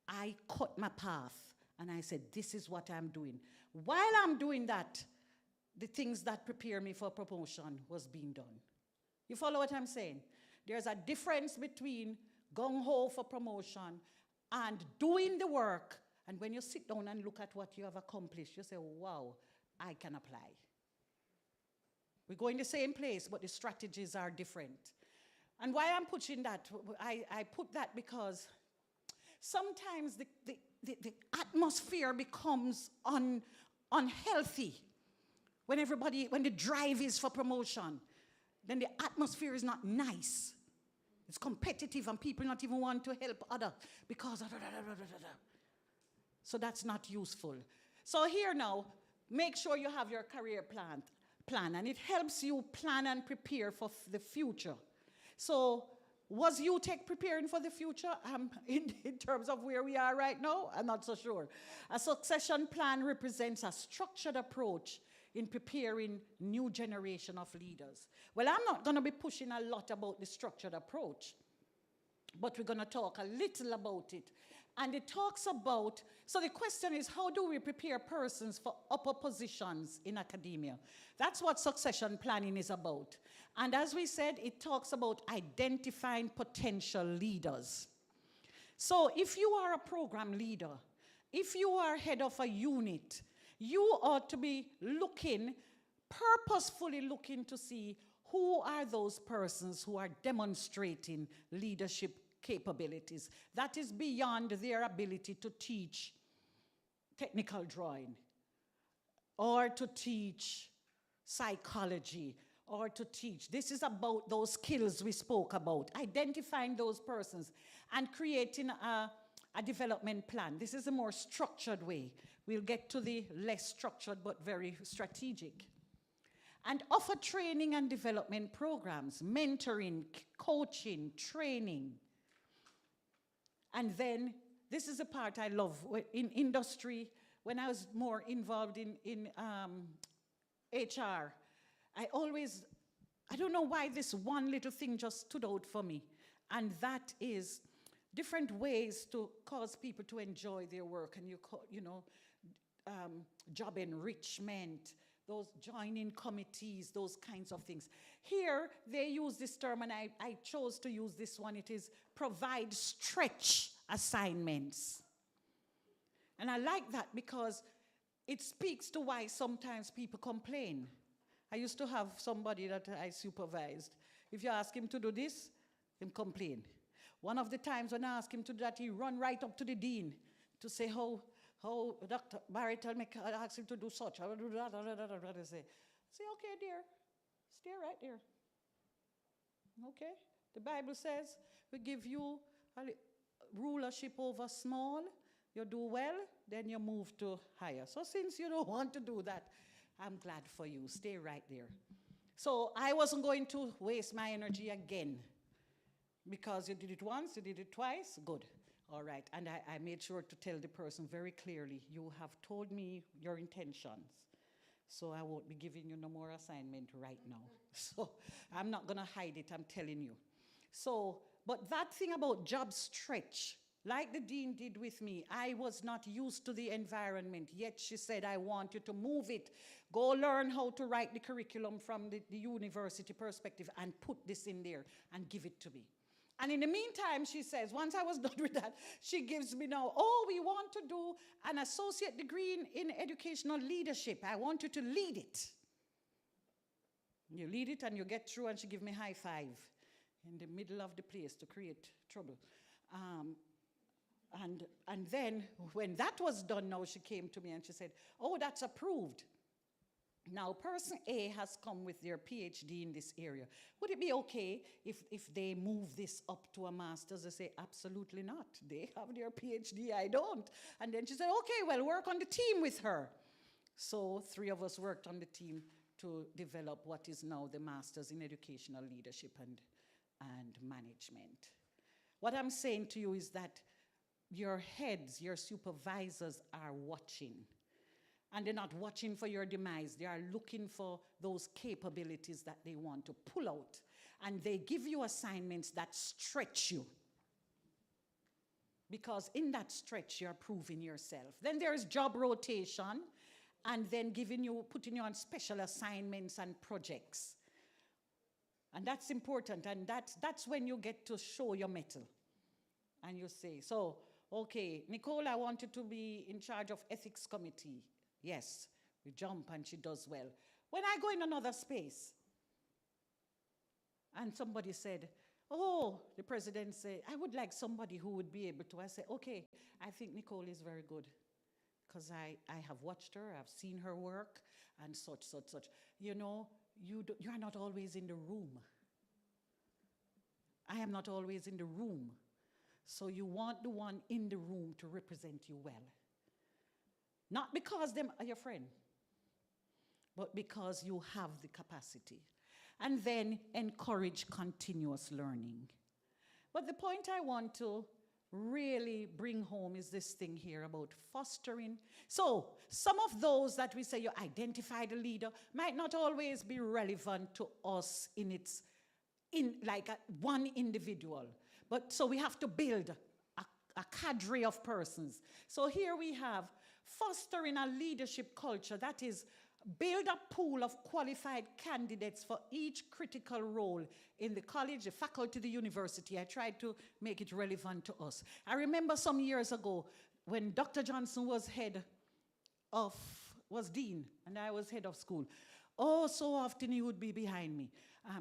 I cut my path and I said, this is what I'm doing. While I'm doing that, the things that prepare me for promotion was being done. You follow what I'm saying? There's a difference between gung-ho for promotion and doing the work. And when you sit down and look at what you have accomplished, you say, wow, I can apply. We go in the same place, but the strategies are different. And why I'm pushing that, I put that because sometimes the atmosphere becomes unhealthy when the drive is for promotion. Then the atmosphere is not nice. It's competitive and people not even want to help others because so that's not useful. So here now, make sure you have your career plan, and it helps you plan and prepare for the future. So was UTech preparing for the future? In terms of where we are right now, I'm not so sure. A succession plan represents a structured approach in preparing new generation of leaders. Well, I'm not going to be pushing a lot about the structured approach, but we're going to talk a little about it. And it talks about, so the question is, how do we prepare persons for upper positions in academia? That's what succession planning is about. And as we said, it talks about identifying potential leaders. So if you are a program leader, if you are head of a unit, you ought to be purposefully looking to see who are those persons who are demonstrating leadership capabilities. That is beyond their ability to teach technical drawing, or to teach psychology, or to teach. This is about those skills we spoke about, identifying those persons and creating a development plan. This is a more structured way. We'll get to the less structured but very strategic. And offer training and development programs, mentoring, coaching, training. And then, this is a part I love, in industry, when I was more involved in HR, I don't know why this one little thing just stood out for me, and that is different ways to cause people to enjoy their work, and job enrichment, those joining committees, those kinds of things. Here, they use this term, and I chose to use this one. It is provide stretch assignments. And I like that because it speaks to why sometimes people complain. I used to have somebody that I supervised. If you ask him to do this, he'll complain. One of the times when I asked him to do that, he run right up to the dean to say how Dr. Barry told me I asked him to do such. I will do that. I say, okay, dear, stay right there. Okay? The Bible says we give you rulership over small. You do well, then you move to higher. So since you don't want to do that, I'm glad for you. Stay right there. So I wasn't going to waste my energy again. Because you did it once, you did it twice, good. All right, and I made sure to tell the person very clearly, you have told me your intentions, so I won't be giving you no more assignment right now. So I'm not gonna hide it, I'm telling you. So, but that thing about job stretch, like the dean did with me, I was not used to the environment, yet she said, I want you to move it. Go learn how to write the curriculum from the university perspective and put this in there and give it to me. And in the meantime, she says, once I was done with that, she gives me now, we want to do an associate degree in educational leadership. I want you to lead it. You lead it and you get through, and she gives me high five in the middle of the place to create trouble. And then when that was done now, she came to me and she said, that's approved. Now, person A has come with their PhD in this area. Would it be okay if they move this up to a master's? I say, absolutely not. They have their PhD, I don't. And then she said, okay, well, work on the team with her. So 3 of us worked on the team to develop what is now the Master's in Educational Leadership and Management. What I'm saying to you is that your heads, your supervisors are watching. And they're not watching for your demise. They are looking for those capabilities that they want to pull out. And they give you assignments that stretch you. Because in that stretch, you're proving yourself. Then there's job rotation, and then putting you on special assignments and projects. And that's important, and that's when you get to show your mettle. And you say, so, okay, Nicole, I want you to be in charge of ethics committee. Yes, we jump and she does well. When I go in another space, and somebody said, the president said, I would like somebody who would be able to. I say, okay, I think Nicole is very good. Because I have watched her, I've seen her work, and such. You know, you are not always in the room. I am not always in the room. So you want the one in the room to represent you well. Not because they are your friend, but because you have the capacity. And then encourage continuous learning. But the point I want to really bring home is this thing here about fostering. So some of those that we say you identify the leader might not always be relevant to us in one individual. But so we have to build a cadre of persons. So here we have fostering a leadership culture that is build a pool of qualified candidates for each critical role in the college, the faculty, the university. I tried to make it relevant to us. I remember some years ago when Dr. Johnson was dean, and I was head of school. Oh, so often he would be behind me.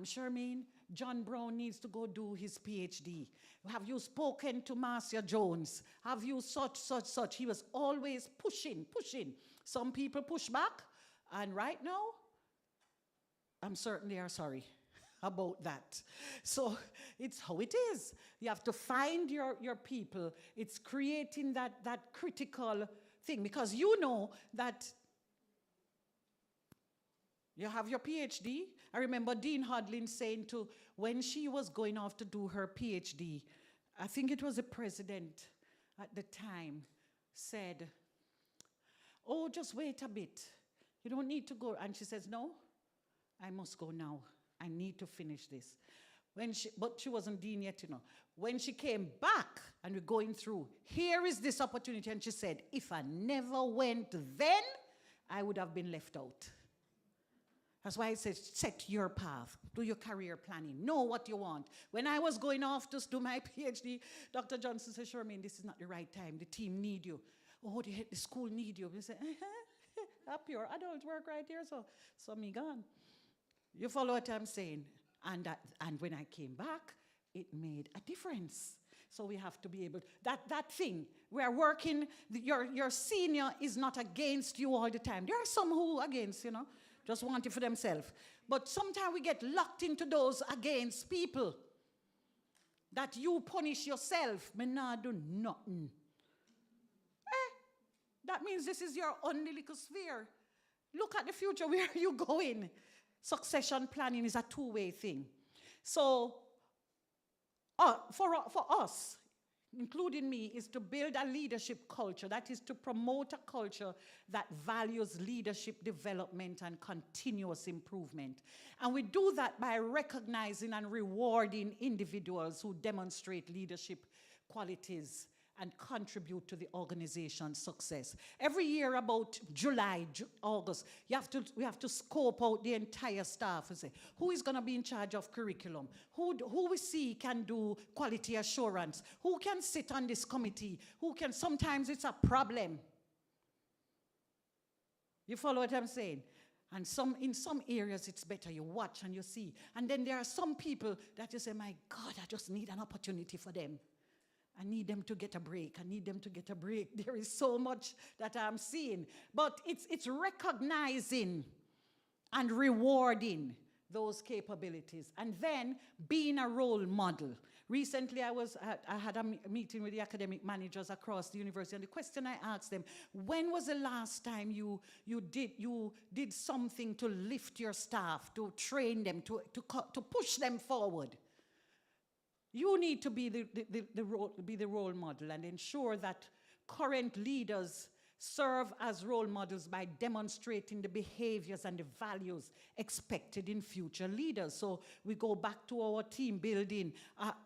Charmaine, John Brown needs to go do his PhD. Have you spoken to Marcia Jones? Have you such? He was always pushing. Some people push back, and right now, I'm certain they are sorry about that. So it's how it is. You have to find your people. It's creating that critical thing, because you know that you have your PhD. I remember Dean Hodlin saying when she was going off to do her PhD, I think it was the president at the time, said, oh, just wait a bit. You don't need to go. And she says, no, I must go now. I need to finish this. But she wasn't dean yet, you know. When she came back and we're going through, here is this opportunity. And she said, if I never went then, I would have been left out. That's why it says, set your path, do your career planning, know what you want. When I was going off to do my PhD, Dr. Johnson said, Charmaine, this is not the right time. The team need you. Oh, the school need you. We said, up your adult work right here, so me gone. You follow what I'm saying? And when I came back, it made a difference. So we have to be able, that thing, we are working, your senior is not against you all the time. There are some who against, you know, just want it for themselves. But sometimes we get locked into those against people that you punish yourself. Me not do nothing. That means this is your only little sphere. Look at the future, where are you going? Succession planning is a two-way thing. So for us, including me, is to build a leadership culture. That is to promote a culture that values leadership development and continuous improvement. And we do that by recognizing and rewarding individuals who demonstrate leadership qualities and contribute to the organization's success. Every year about July, August, we have to scope out the entire staff and say, who is going to be in charge of curriculum? Who we see can do quality assurance? Who can sit on this committee? Sometimes it's a problem. You follow what I'm saying? And in some areas, it's better you watch and you see. And then there are some people that you say, my God, I just need an opportunity for them. I need them to get a break. There is so much that I'm seeing. But it's recognizing and rewarding those capabilities. And then being a role model. Recently, I had a meeting with the academic managers across the university, and the question I asked them, when was the last time you did something to lift your staff, to train them, to push them forward? You need to be the role model and ensure that current leaders serve as role models by demonstrating the behaviors and the values expected in future leaders. So we go back to our team building.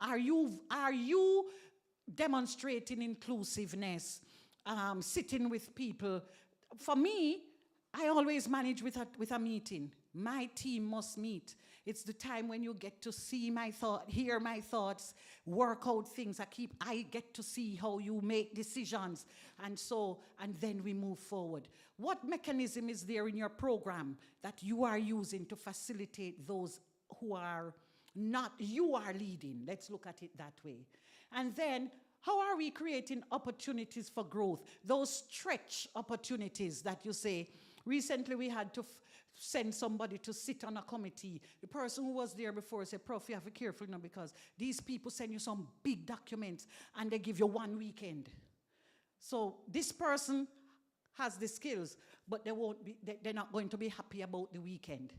Are you demonstrating inclusiveness, sitting with people? For me, I always manage with a meeting. My team must meet. It's the time when you get to see hear my thoughts, work out things. I get to see how you make decisions. And then we move forward. What mechanism is there in your program that you are using to facilitate those who are not, you are leading? Let's look at it that way. And then, how are we creating opportunities for growth? Those stretch opportunities that you say. Recently, we had to send somebody to sit on a committee. The person who was there before said, Prof, you have to be careful now, because these people send you some big documents and they give you 1 weekend. So this person has the skills, but they're not going to be happy about the weekend.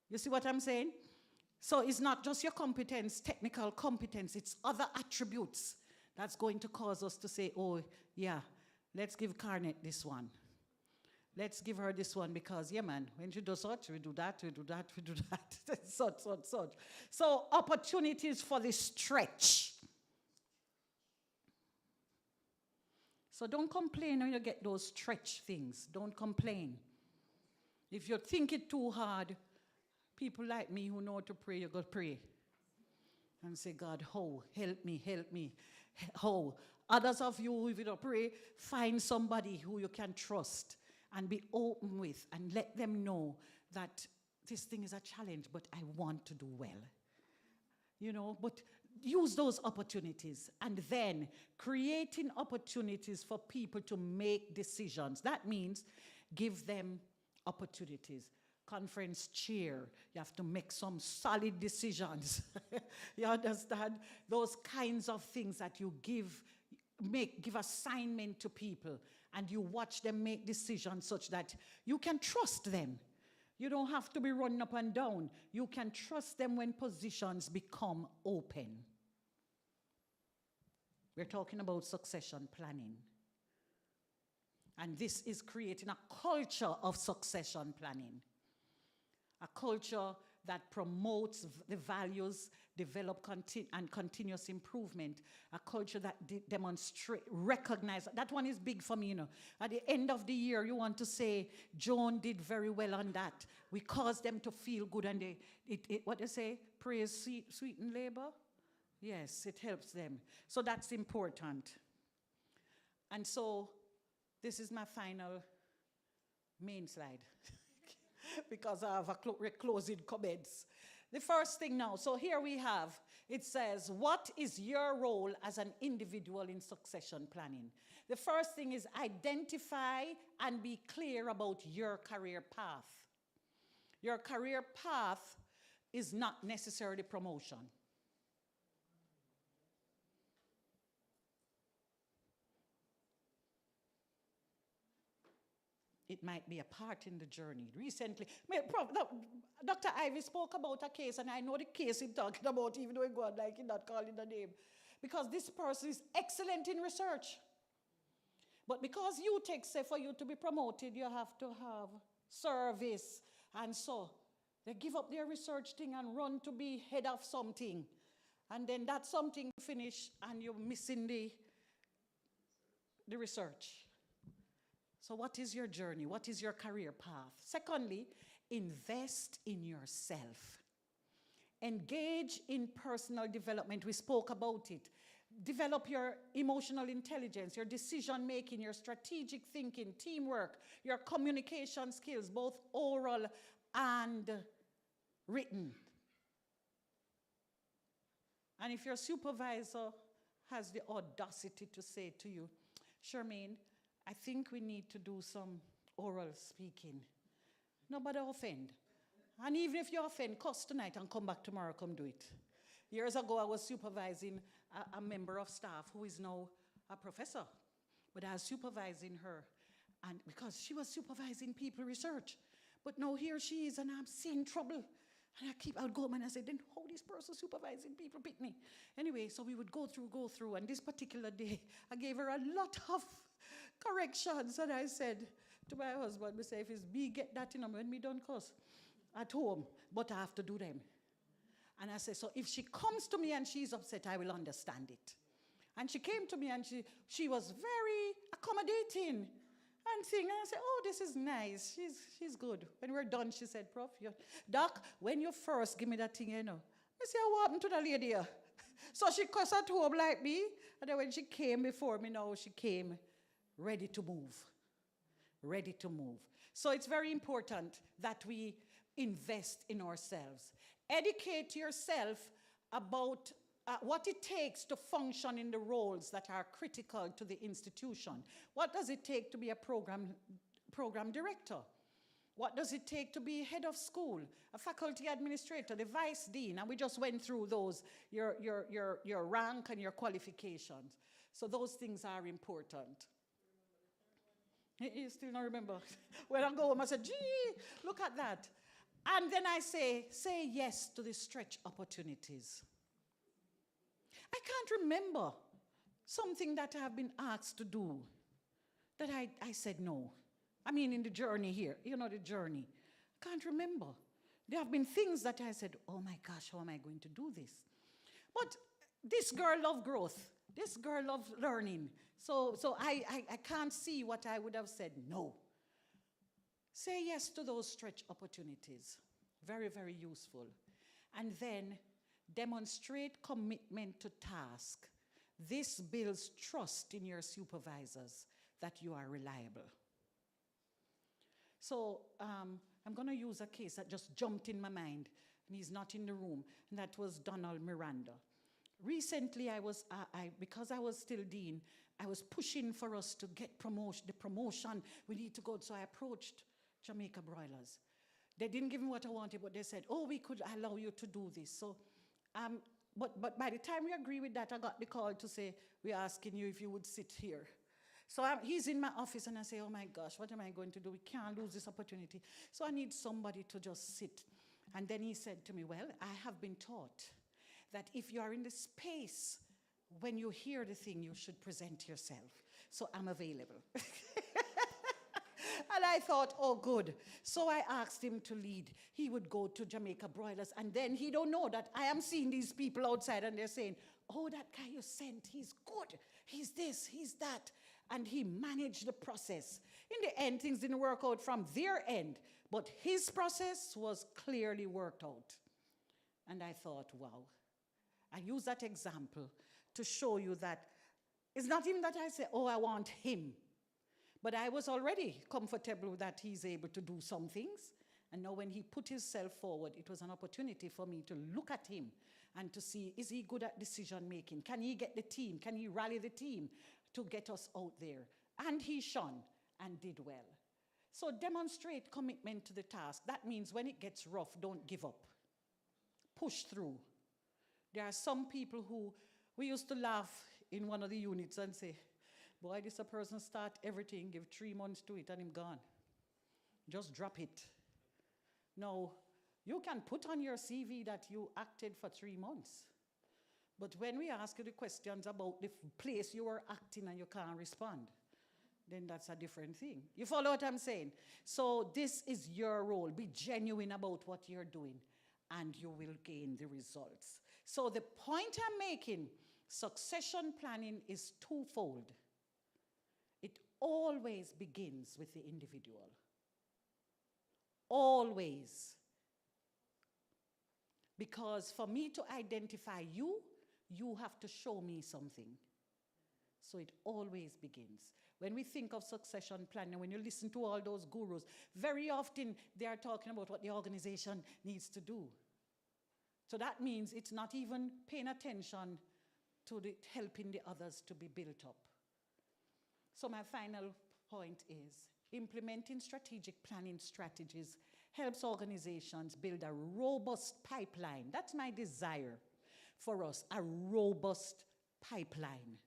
You see what I'm saying? So it's not just your competence, technical competence, it's other attributes that's going to cause us to say, oh, yeah, let's give Carnet this one. Let's give her this one because, yeah, man, when she does such, we do that. such. So opportunities for the stretch. So don't complain when you get those stretch things. Don't complain. If you think it too hard, people like me who know how to pray, you go pray. And say, God, how? Help me, help me. How? Others of you, if you don't pray, find somebody who you can trust and be open with and let them know that this thing is a challenge, but I want to do well. You know, but use those opportunities and then creating opportunities for people to make decisions. That means give them opportunities. Conference chair, you have to make some solid decisions. You understand? Those kinds of things that you give assignment to people and you watch them make decisions such that you can trust them. You don't have to be running up and down. You can trust them when positions become open. We're talking about succession planning. And this is creating a culture of succession planning. A culture that promotes the values, and continuous improvement. A culture that recognize. That one is big for me, you know. At the end of the year, you want to say, Joan did very well on that. We cause them to feel good, and what they say, praise sweeten labor? Yes, it helps them. So that's important. And so, this is my final main slide. Because I have closing comments. The first thing now, so here we have, it says, what is your role as an individual in succession planning? The first thing is identify and be clear about your career path. Your career path is not necessarily promotion. It might be a part in the journey. Recently, Dr. Ivy spoke about a case, and I know the case he's talking about, even though he God like him not calling the name. Because this person is excellent in research. But because you take, say, for you to be promoted, you have to have service. And so they give up their research thing and run to be head of something. And then that something finish, and you're missing the research. So what is your journey? What is your career path? Secondly, invest in yourself. Engage in personal development. We spoke about it. Develop your emotional intelligence, your decision making, your strategic thinking, teamwork, your communication skills, both oral and written. And if your supervisor has the audacity to say to you, Charmaine, I think we need to do some oral speaking. Nobody offend. And even if you offend, cuss tonight and come back tomorrow, come do it. Years ago, I was supervising a member of staff who is now a professor. But I was supervising her, and because she was supervising people research. But now here she is, and I'm seeing trouble. And I'll go home and I say, then how this person supervising people pick me? Anyway, so we would go through, and this particular day, I gave her a lot of corrections, and I said to my husband, we say, if it's me, get that in when me don't cuss at home, but I have to do them. And I said, so if she comes to me and she's upset, I will understand it. And she came to me and she was very accommodating and thing. And I said, oh, this is nice. She's good. When we're done, she said, Prof, Doc, when you first give me that thing, you know, I said, what happened to the lady here? So she cussed at home like me. And then when she came before me now, she came ready to move. Ready to move. So it's very important that we invest in ourselves. Educate yourself about what it takes to function in the roles that are critical to the institution. What does it take to be a program director? What does it take to be head of school, a faculty administrator, the vice dean? And we just went through those, your rank and your qualifications. So those things are important. You still don't remember? When I go home, I said, gee, look at that. And then I say yes to the stretch opportunities. I can't remember something that I have been asked to do that I said no. I mean, in the journey here, you know, the journey. I can't remember. There have been things that I said, oh my gosh, how am I going to do this? But this girl loved growth. This girl loves learning. So I can't see what I would have said no. Say yes to those stretch opportunities. Very, very useful. And then demonstrate commitment to task. This builds trust in your supervisors that you are reliable. So I'm going to use a case that just jumped in my mind, and he's not in the room, and that was Donald Miranda. Recently, because I was still dean, I was pushing for us to get the promotion. We need to go. So I approached Jamaica Broilers. They didn't give me what I wanted, but they said, oh, we could allow you to do this. So, but by the time we agree with that, I got the call to say, we're asking you if you would sit here. So he's in my office, and I say, oh my gosh, what am I going to do? We can't lose this opportunity. So I need somebody to just sit. And then he said to me, well, I have been taught that if you are in the space, when you hear the thing, you should present yourself. So I'm available. And I thought, oh, good. So I asked him to lead. He would go to Jamaica Broilers, and then he don't know that I am seeing these people outside, and they're saying, oh, that guy you sent, he's good. He's this, he's that. And he managed the process. In the end, things didn't work out from their end, but his process was clearly worked out. And I thought, wow. I use that example to show you that it's not even that I say, oh, I want him. But I was already comfortable that he's able to do some things. And now when he put himself forward, it was an opportunity for me to look at him and to see, is he good at decision making? Can he get the team? Can he rally the team to get us out there? And he shone and did well. So demonstrate commitment to the task. That means when it gets rough, don't give up. Push through. There are some people who, we used to laugh in one of the units and say, boy, this a person start everything, give 3 months to it, and him gone. Just drop it. Now, you can put on your CV that you acted for 3 months. But when we ask you the questions about the place you were acting and you can't respond, then that's a different thing. You follow what I'm saying? So this is your role. Be genuine about what you're doing, and you will gain the results. So the point I'm making, succession planning is twofold. It always begins with the individual. Always. Because for me to identify you, you have to show me something. So it always begins. When we think of succession planning, when you listen to all those gurus, very often they are talking about what the organization needs to do. So that means it's not even paying attention to helping the others to be built up. So my final point is, implementing strategic planning strategies helps organizations build a robust pipeline. That's my desire for us, a robust pipeline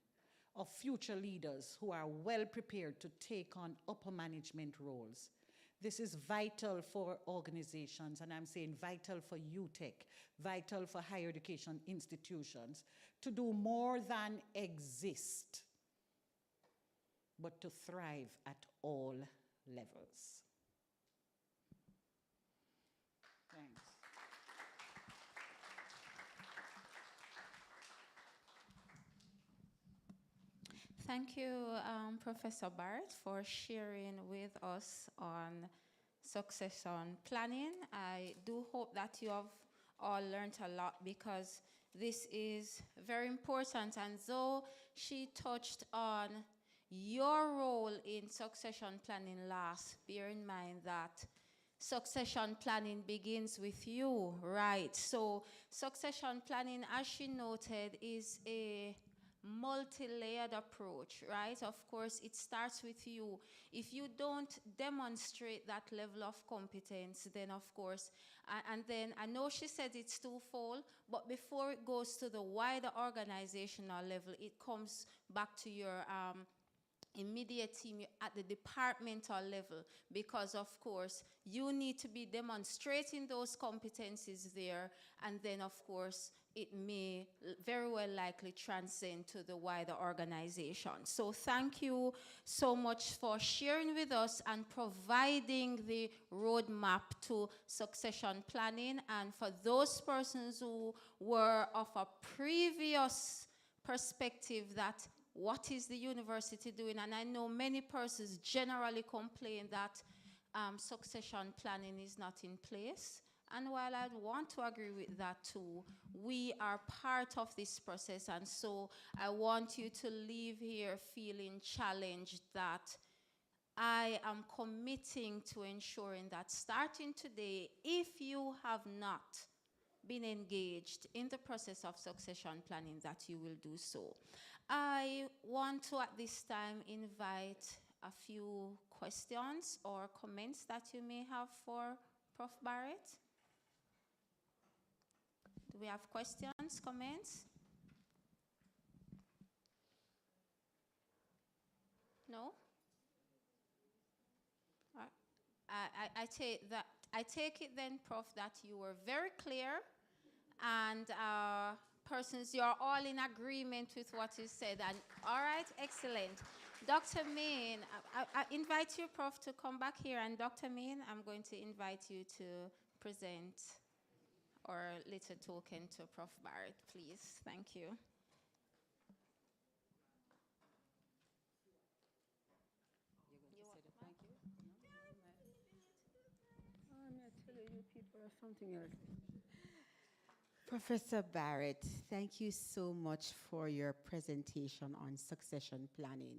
of future leaders who are well prepared to take on upper management roles. This is vital for organizations, and I'm saying vital for UTech, vital for higher education institutions, to do more than exist, but to thrive at all levels. Thanks. Thank you, Professor Barrett, for sharing with us on succession planning. I do hope that you have all learned a lot, because this is very important. And though she touched on your role in succession planning last, bear in mind that succession planning begins with you, right? So succession planning, as she noted, is a multi-layered approach, right? Of course, it starts with you. If you don't demonstrate that level of competence, then of course, and then I know she said it's twofold, but before it goes to the wider organizational level, it comes back to your immediate team at the departmental level, because of course you need to be demonstrating those competencies there, and then of course it may very well likely transcend to the wider organization. So thank you so much for sharing with us and providing the roadmap to succession planning. And for those persons who were of a previous perspective that what is the university doing? And I know many persons generally complain that succession planning is not in place. And while I want to agree with that too, we are part of this process. And so I want you to leave here feeling challenged that I am committing to ensuring that starting today, if you have not been engaged in the process of succession planning, that you will do so. I want to at this time invite a few questions or comments that you may have for Prof. Barrett. Do we have questions, comments? No? I take it then, Prof, that you were very clear and persons, you're all in agreement with what you said. And all right, excellent. Dr. Main, I invite you, Prof, to come back here. And Dr. Main, I'm going to invite you to present our little token to Prof. Barrett, please. Thank you. Something else. Professor Barrett, thank you so much for your presentation on succession planning.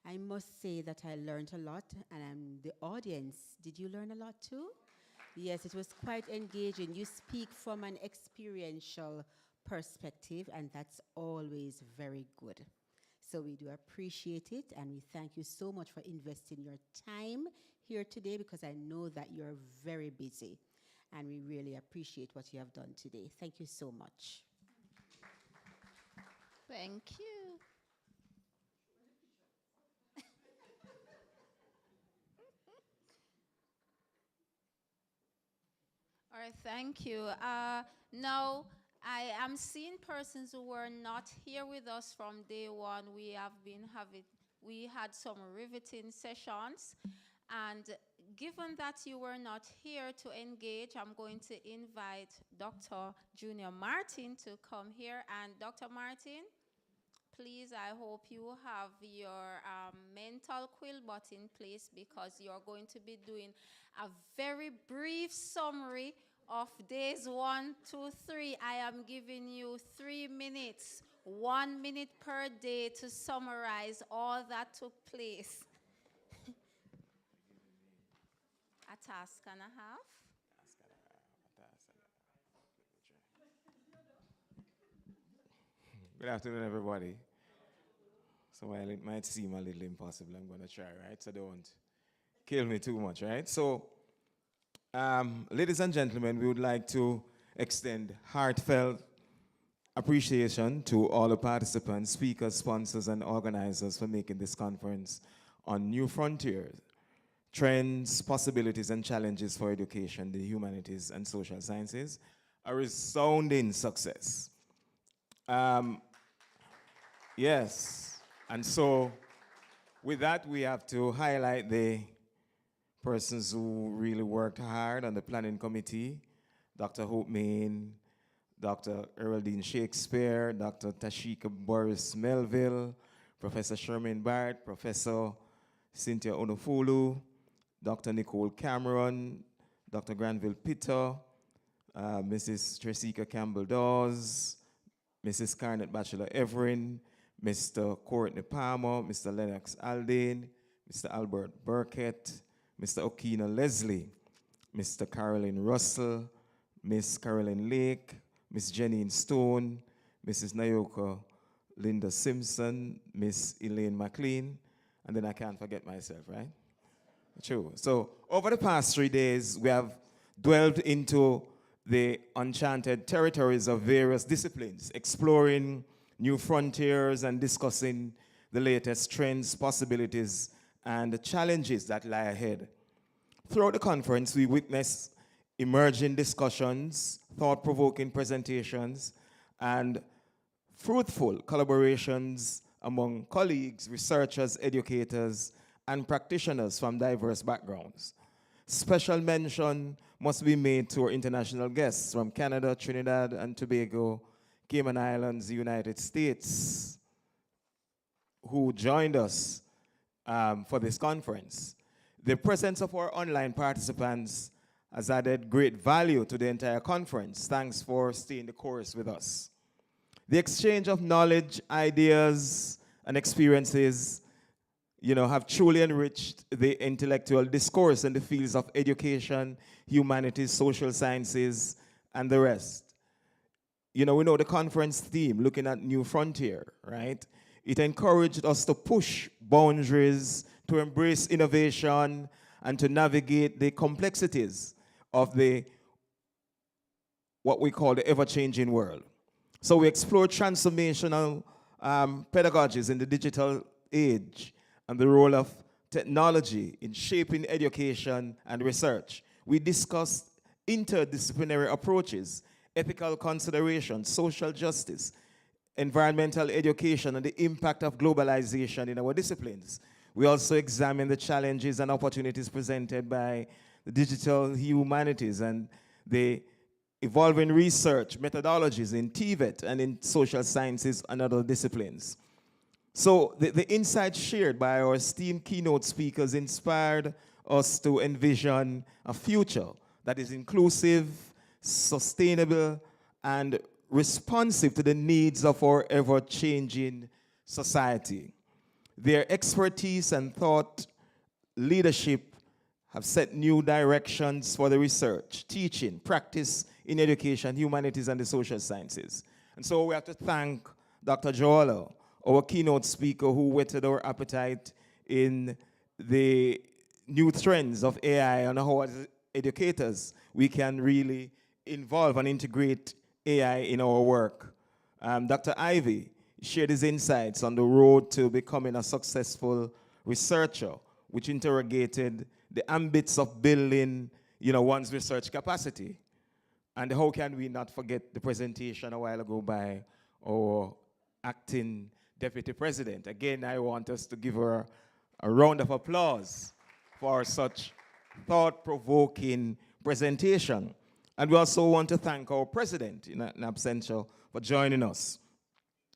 I must say that I learned a lot, and the audience, did you learn a lot too? Yes, it was quite engaging. You speak from an experiential perspective, and that's always very good. So we do appreciate it, and we thank you so much for investing your time here today, because I know that you're very busy. And we really appreciate what you have done today. Thank you so much. Thank you. All right, thank you. Now, I am seeing persons who were not here with us from day one. We had some riveting sessions. And given that you were not here to engage, I'm going to invite Dr. Junior Martin to come here. And Dr. Martin, please, I hope you have your mental quillbot in place, because you're going to be doing a very brief summary of days 1, 2, 3. I am giving you 3 minutes, 1 minute per day to summarize all that took place. A task and a half. Good afternoon, everybody. So while it might seem a little impossible, I'm going to try, right? So don't kill me too much, right? So, ladies and gentlemen, we would like to extend heartfelt appreciation to all the participants, speakers, sponsors, and organizers for making this conference on New Frontiers, Trends, Possibilities, and Challenges for Education, the Humanities, and Social Sciences, a resounding success. Yes, and so with that, we have to highlight the persons who really worked hard on the planning committee: Dr. Hope Main, Dr. Eraldine Shakespeare, Dr. Tashika Boris Melville, Professor Sherman Barrett, Professor Cynthia Onofulu, Dr. Nicole Cameron, Dr. Granville Peter, Mrs. Tresika Campbell-Dawes, Mrs. Scarlett Batchelor Everin, Mr. Courtney Palmer, Mr. Lennox Aldane, Mr. Albert Burkett, Mr. Okina Leslie, Mr. Caroline Russell, Miss Caroline Lake, Miss Janine Stone, Mrs. Nayoka Linda Simpson, Miss Elaine McLean, and then I can't forget myself, right? True. So over the past 3 days, we have delved into the enchanted territories of various disciplines, exploring new frontiers and discussing the latest trends, possibilities, and the challenges that lie ahead. Throughout the conference, we witnessed emerging discussions, thought-provoking presentations, and fruitful collaborations among colleagues, researchers, educators, and practitioners from diverse backgrounds. Special mention must be made to our international guests from Canada, Trinidad and Tobago, Cayman Islands, United States, who joined us for this conference. The presence of our online participants has added great value to the entire conference. Thanks for staying the course with us. The exchange of knowledge, ideas, and experiences, have truly enriched the intellectual discourse in the fields of education, humanities, social sciences, and the rest. We know the conference theme, looking at new frontier, right? It encouraged us to push boundaries, to embrace innovation, and to navigate the complexities of what we call the ever-changing world. So we explored transformational pedagogies in the digital age and the role of technology in shaping education and research. We discussed interdisciplinary approaches, ethical considerations, social justice, environmental education, and the impact of globalization in our disciplines. We also examined the challenges and opportunities presented by the digital humanities and the evolving research methodologies in TVET and in social sciences and other disciplines. So the insights shared by our esteemed keynote speakers inspired us to envision a future that is inclusive, sustainable, and responsive to the needs of our ever-changing society. Their expertise and thought leadership have set new directions for the research, teaching, practice in education, humanities, and the social sciences. And so we have to thank Dr. Joala, our keynote speaker, who whetted our appetite in the new trends of AI and how as educators we can really involve and integrate AI in our work. Dr. Ivy shared his insights on the road to becoming a successful researcher, which interrogated the ambits of building, one's research capacity. And how can we not forget the presentation a while ago by our acting deputy president? Again, I want us to give her a round of applause for such thought-provoking presentation. And we also want to thank our president in absentia for joining us.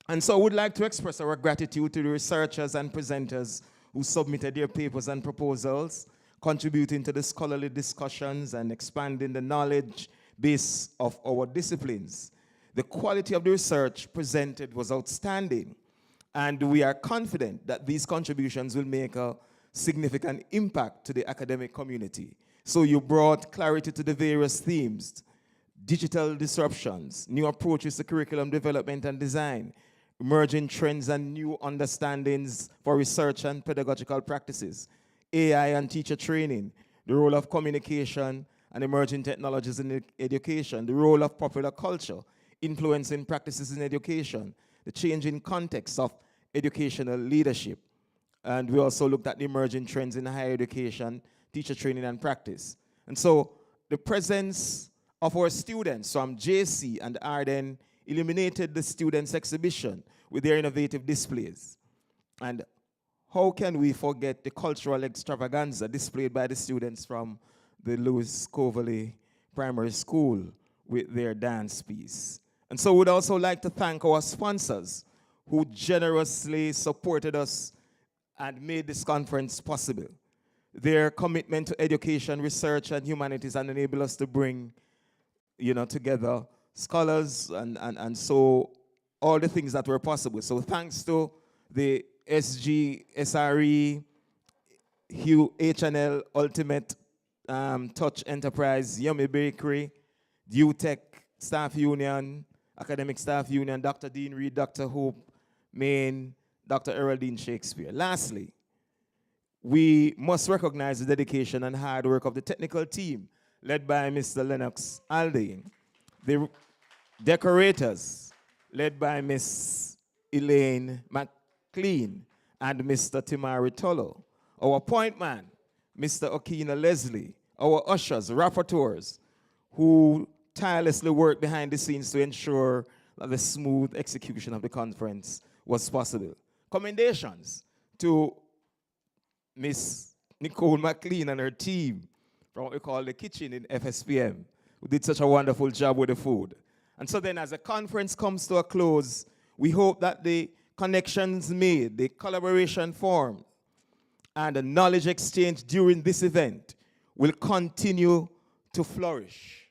And so I would like to express our gratitude to the researchers and presenters who submitted their papers and proposals, contributing to the scholarly discussions and expanding the knowledge base of our disciplines. The quality of the research presented was outstanding, and we are confident that these contributions will make a significant impact to the academic community. So you brought clarity to the various themes: digital disruptions, new approaches to curriculum development and design, emerging trends and new understandings for research and pedagogical practices, AI and teacher training, the role of communication and emerging technologies in education, the role of popular culture, influencing practices in education, the changing context of educational leadership. And we also looked at the emerging trends in higher education, teacher training and practice. And so the presence of our students from JC and Arden illuminated the students' exhibition with their innovative displays. And how can we forget the cultural extravaganza displayed by the students from the Lewis Coverley Primary School with their dance piece? And so we'd also like to thank our sponsors who generously supported us and made this conference possible. Their commitment to education, research, and humanities and enable us to bring, together scholars and so all the things that were possible. So thanks to the SG, SRE, H&L, Ultimate Touch Enterprise, Yummy Bakery, UTech Staff Union, Academic Staff Union, Dr. Dean Reed, Dr. Hope Main, Dr. Eraldine Shakespeare. Lastly, we must recognize the dedication and hard work of the technical team led by Mr. Lennox Aldean, the decorators led by Miss Elaine McLean and Mr. Timari Tolo, our point man, Mr. Okina Leslie, our ushers, rapporteurs, who tirelessly worked behind the scenes to ensure that the smooth execution of the conference was possible. Commendations to Miss Nicole McLean and her team from what we call the kitchen in FSPM, who did such a wonderful job with the food. And so then as the conference comes to a close, we hope that the connections made, the collaboration formed, and the knowledge exchange during this event will continue to flourish.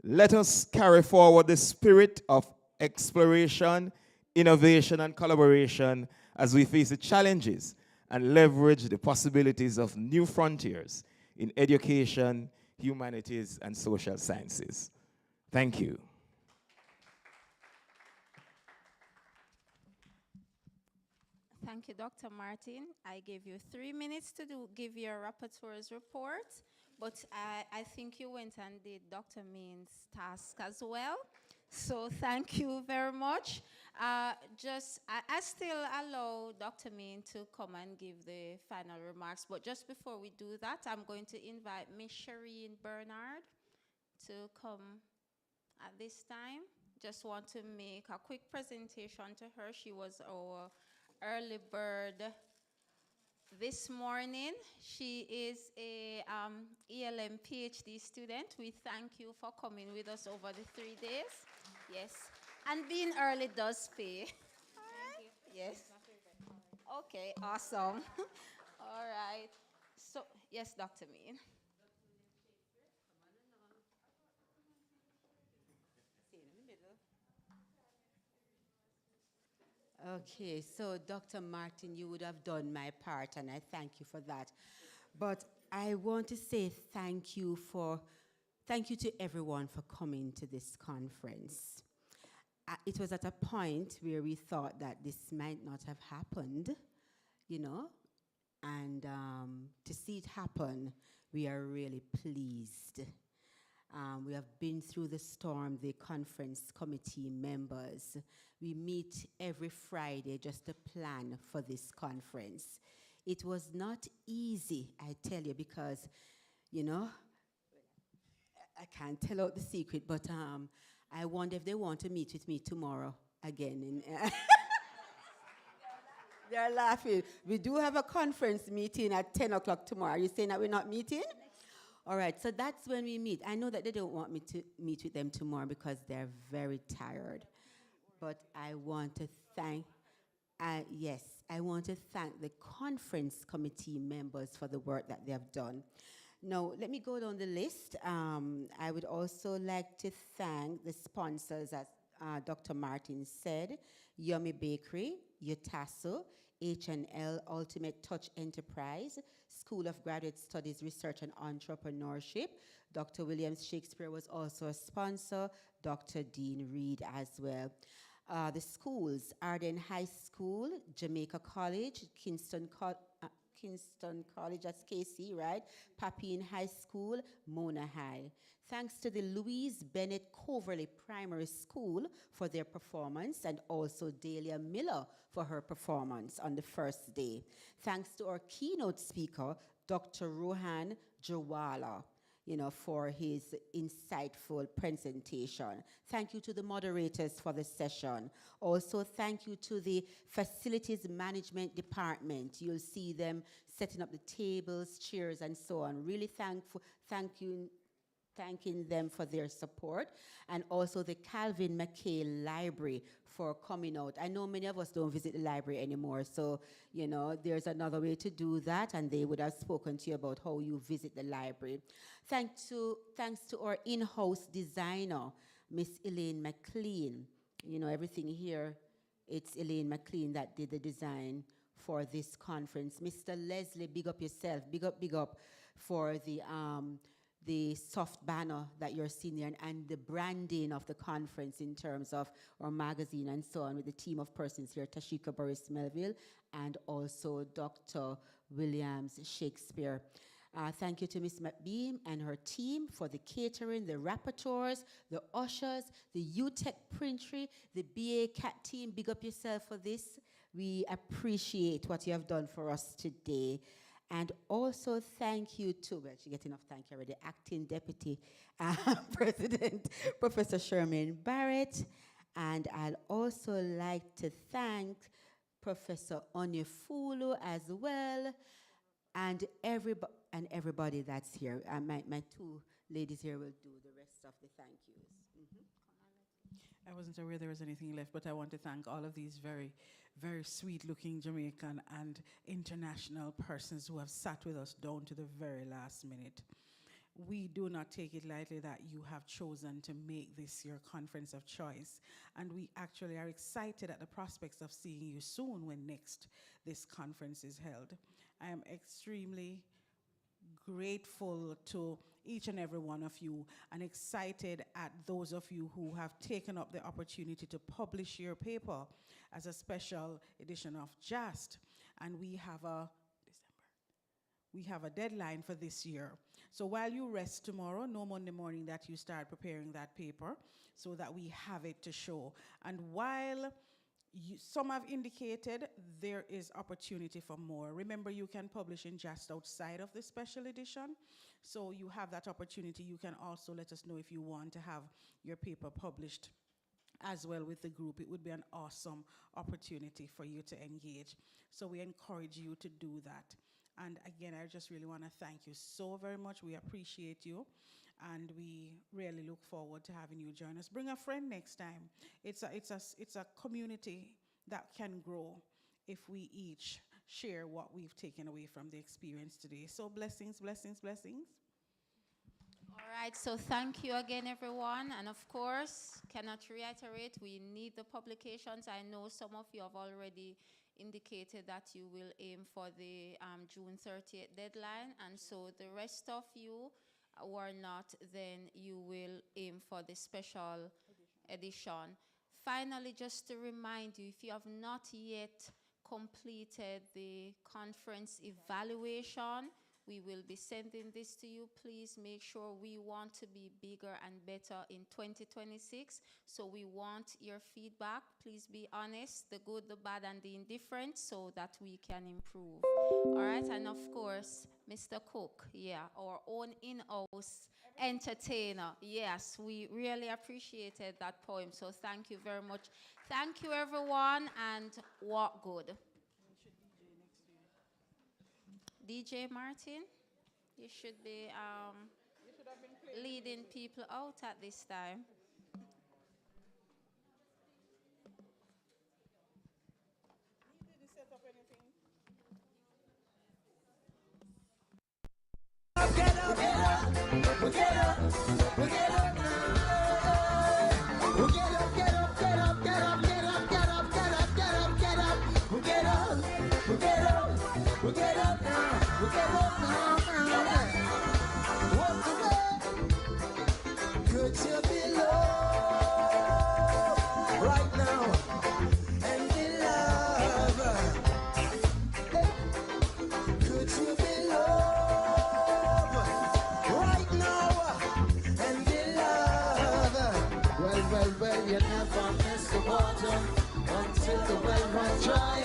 Let us carry forward the spirit of exploration, innovation, and collaboration as we face the challenges and leverage the possibilities of new frontiers in education, humanities, and social sciences. Thank you. Thank you, Dr. Martin. I gave you 3 minutes to give your rapporteur's report, but I think you went and did Dr. Main's task as well. So thank you very much. I still allow Dr. Main to come and give the final remarks, but just before we do that, I'm going to invite Miss Shireen Bernard to come at this time. Just want to make a quick presentation to her. She was our early bird this morning. She is a ELM PhD student. We thank you for coming with us over the 3 days. Yes, and being early does pay. All right. Yes. Okay, awesome. All right. So, yes, Dr. Mean. Okay, so Dr. Martin, you would have done my part, and I thank you for that. But I want to say thank you to everyone for coming to this conference. It was at a point where we thought that this might not have happened, you know, and to see it happen, we are really pleased. We have been through the storm, the conference committee members. We meet every Friday just to plan for this conference. It was not easy, I tell you, because, you know, I can't tell out the secret, but I wonder if they want to meet with me tomorrow again. They're laughing. We do have a conference meeting at 10 o'clock tomorrow. Are you saying that we're not meeting? All right, so that's when we meet. I know that they don't want me to meet with them tomorrow because they're very tired. But I want to thank, I want to thank the conference committee members for the work that they have done. Now, let me go down the list. I would also like to thank the sponsors, as Dr. Martin said, Yummy Bakery, Utasso, H&L Ultimate Touch Enterprise, School of Graduate Studies Research and Entrepreneurship. Dr. Williams Shakespeare was also a sponsor, Dr. Dean Reed as well. The schools, Arden High School, Jamaica College, Kingston College, that's KC, right? Papine High School, Mona High. Thanks to the Louise Bennett Coverley Primary School for their performance, and also Dahlia Miller for her performance on the first day. Thanks to our keynote speaker, Dr. Rohan Jawala, for his insightful presentation. Thank you to the moderators for the session. Also, thank you to the Facilities Management Department. You'll see them setting up the tables, chairs, and so on. Really thanking them for their support, and also the Calvin McKay Library for coming out. I know many of us don't visit the library anymore, so there's another way to do that, and they would have spoken to you about how you visit the library. Thanks to our in-house designer, Miss Elaine McLean. Everything here, it's Elaine McLean that did the design for this conference. Mr. Leslie, big up yourself, big up for the soft banner that you're seeing there, and the branding of the conference in terms of our magazine and so on, with the team of persons here, Tashika Boris Melville, and also Dr. Williams Shakespeare. Thank you to Ms. McBeam and her team for the catering, the rapporteurs, the ushers, the UTech Printry, the BA CAT team. Big up yourself for this. We appreciate what you have done for us today. And also thank you to, well, she gets enough thank you already, Acting Deputy President, Professor Sherman Barrett. And I'd also like to thank Professor Onyefulu as well, and everybody that's here. My two ladies here will do the rest of the thank yous. I wasn't aware there was anything left, but I want to thank all of these very, very sweet-looking Jamaican and international persons who have sat with us down to the very last minute. We do not take it lightly that you have chosen to make this your conference of choice. And we actually are excited at the prospects of seeing you soon when next this conference is held. I am extremely grateful to each and every one of you and excited at those of you who have taken up the opportunity to publish your paper as a special edition of JAST. And we have a deadline for this year. So while you rest tomorrow, no Monday morning that you start preparing that paper so that we have it to show. And while some have indicated there is opportunity for more. Remember, you can publish in just outside of the special edition. So you have that opportunity. You can also let us know if you want to have your paper published as well with the group. It would be an awesome opportunity for you to engage. So we encourage you to do that. And again, I just really want to thank you so very much. We appreciate you. And we really look forward to having you join us. Bring a friend next time. It's a community that can grow if we each share what we've taken away from the experience today. So blessings, blessings, blessings. All right, so thank you again, everyone. And of course, cannot reiterate, we need the publications. I know some of you have already indicated that you will aim for the June 30th deadline. And so the rest of you who are not, then you will aim for the special edition. Finally, just to remind you, if you have not yet completed the conference evaluation, we will be sending this to you. Please make sure we want to be bigger and better in 2026. So we want your feedback. Please be honest, the good, the bad, and the indifferent, so that we can improve. All right, and of course, Mr. Cook, our own in-house entertainer. Yes, we really appreciated that poem. So thank you very much. Thank you, everyone, and walk good. DJ Martin, you should be leading people out at this time. Get up, get up, get up, get up now. Get up, get up, get up, get up, get up, get up, get up, get up, get up, get up, get up, get up now. Get up now. Walk away. Could you be loved right now and be loved? Could you be loved right now and be loved? Well, you never miss the water until the well runs dry.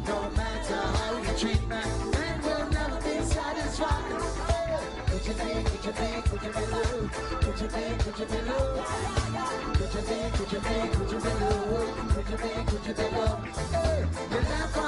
No matter how you treat me, and we'll never be satisfied. Could you be loved? Could you be loved? Could you be loved? Could you be loved? Could you be loved? Hey, you never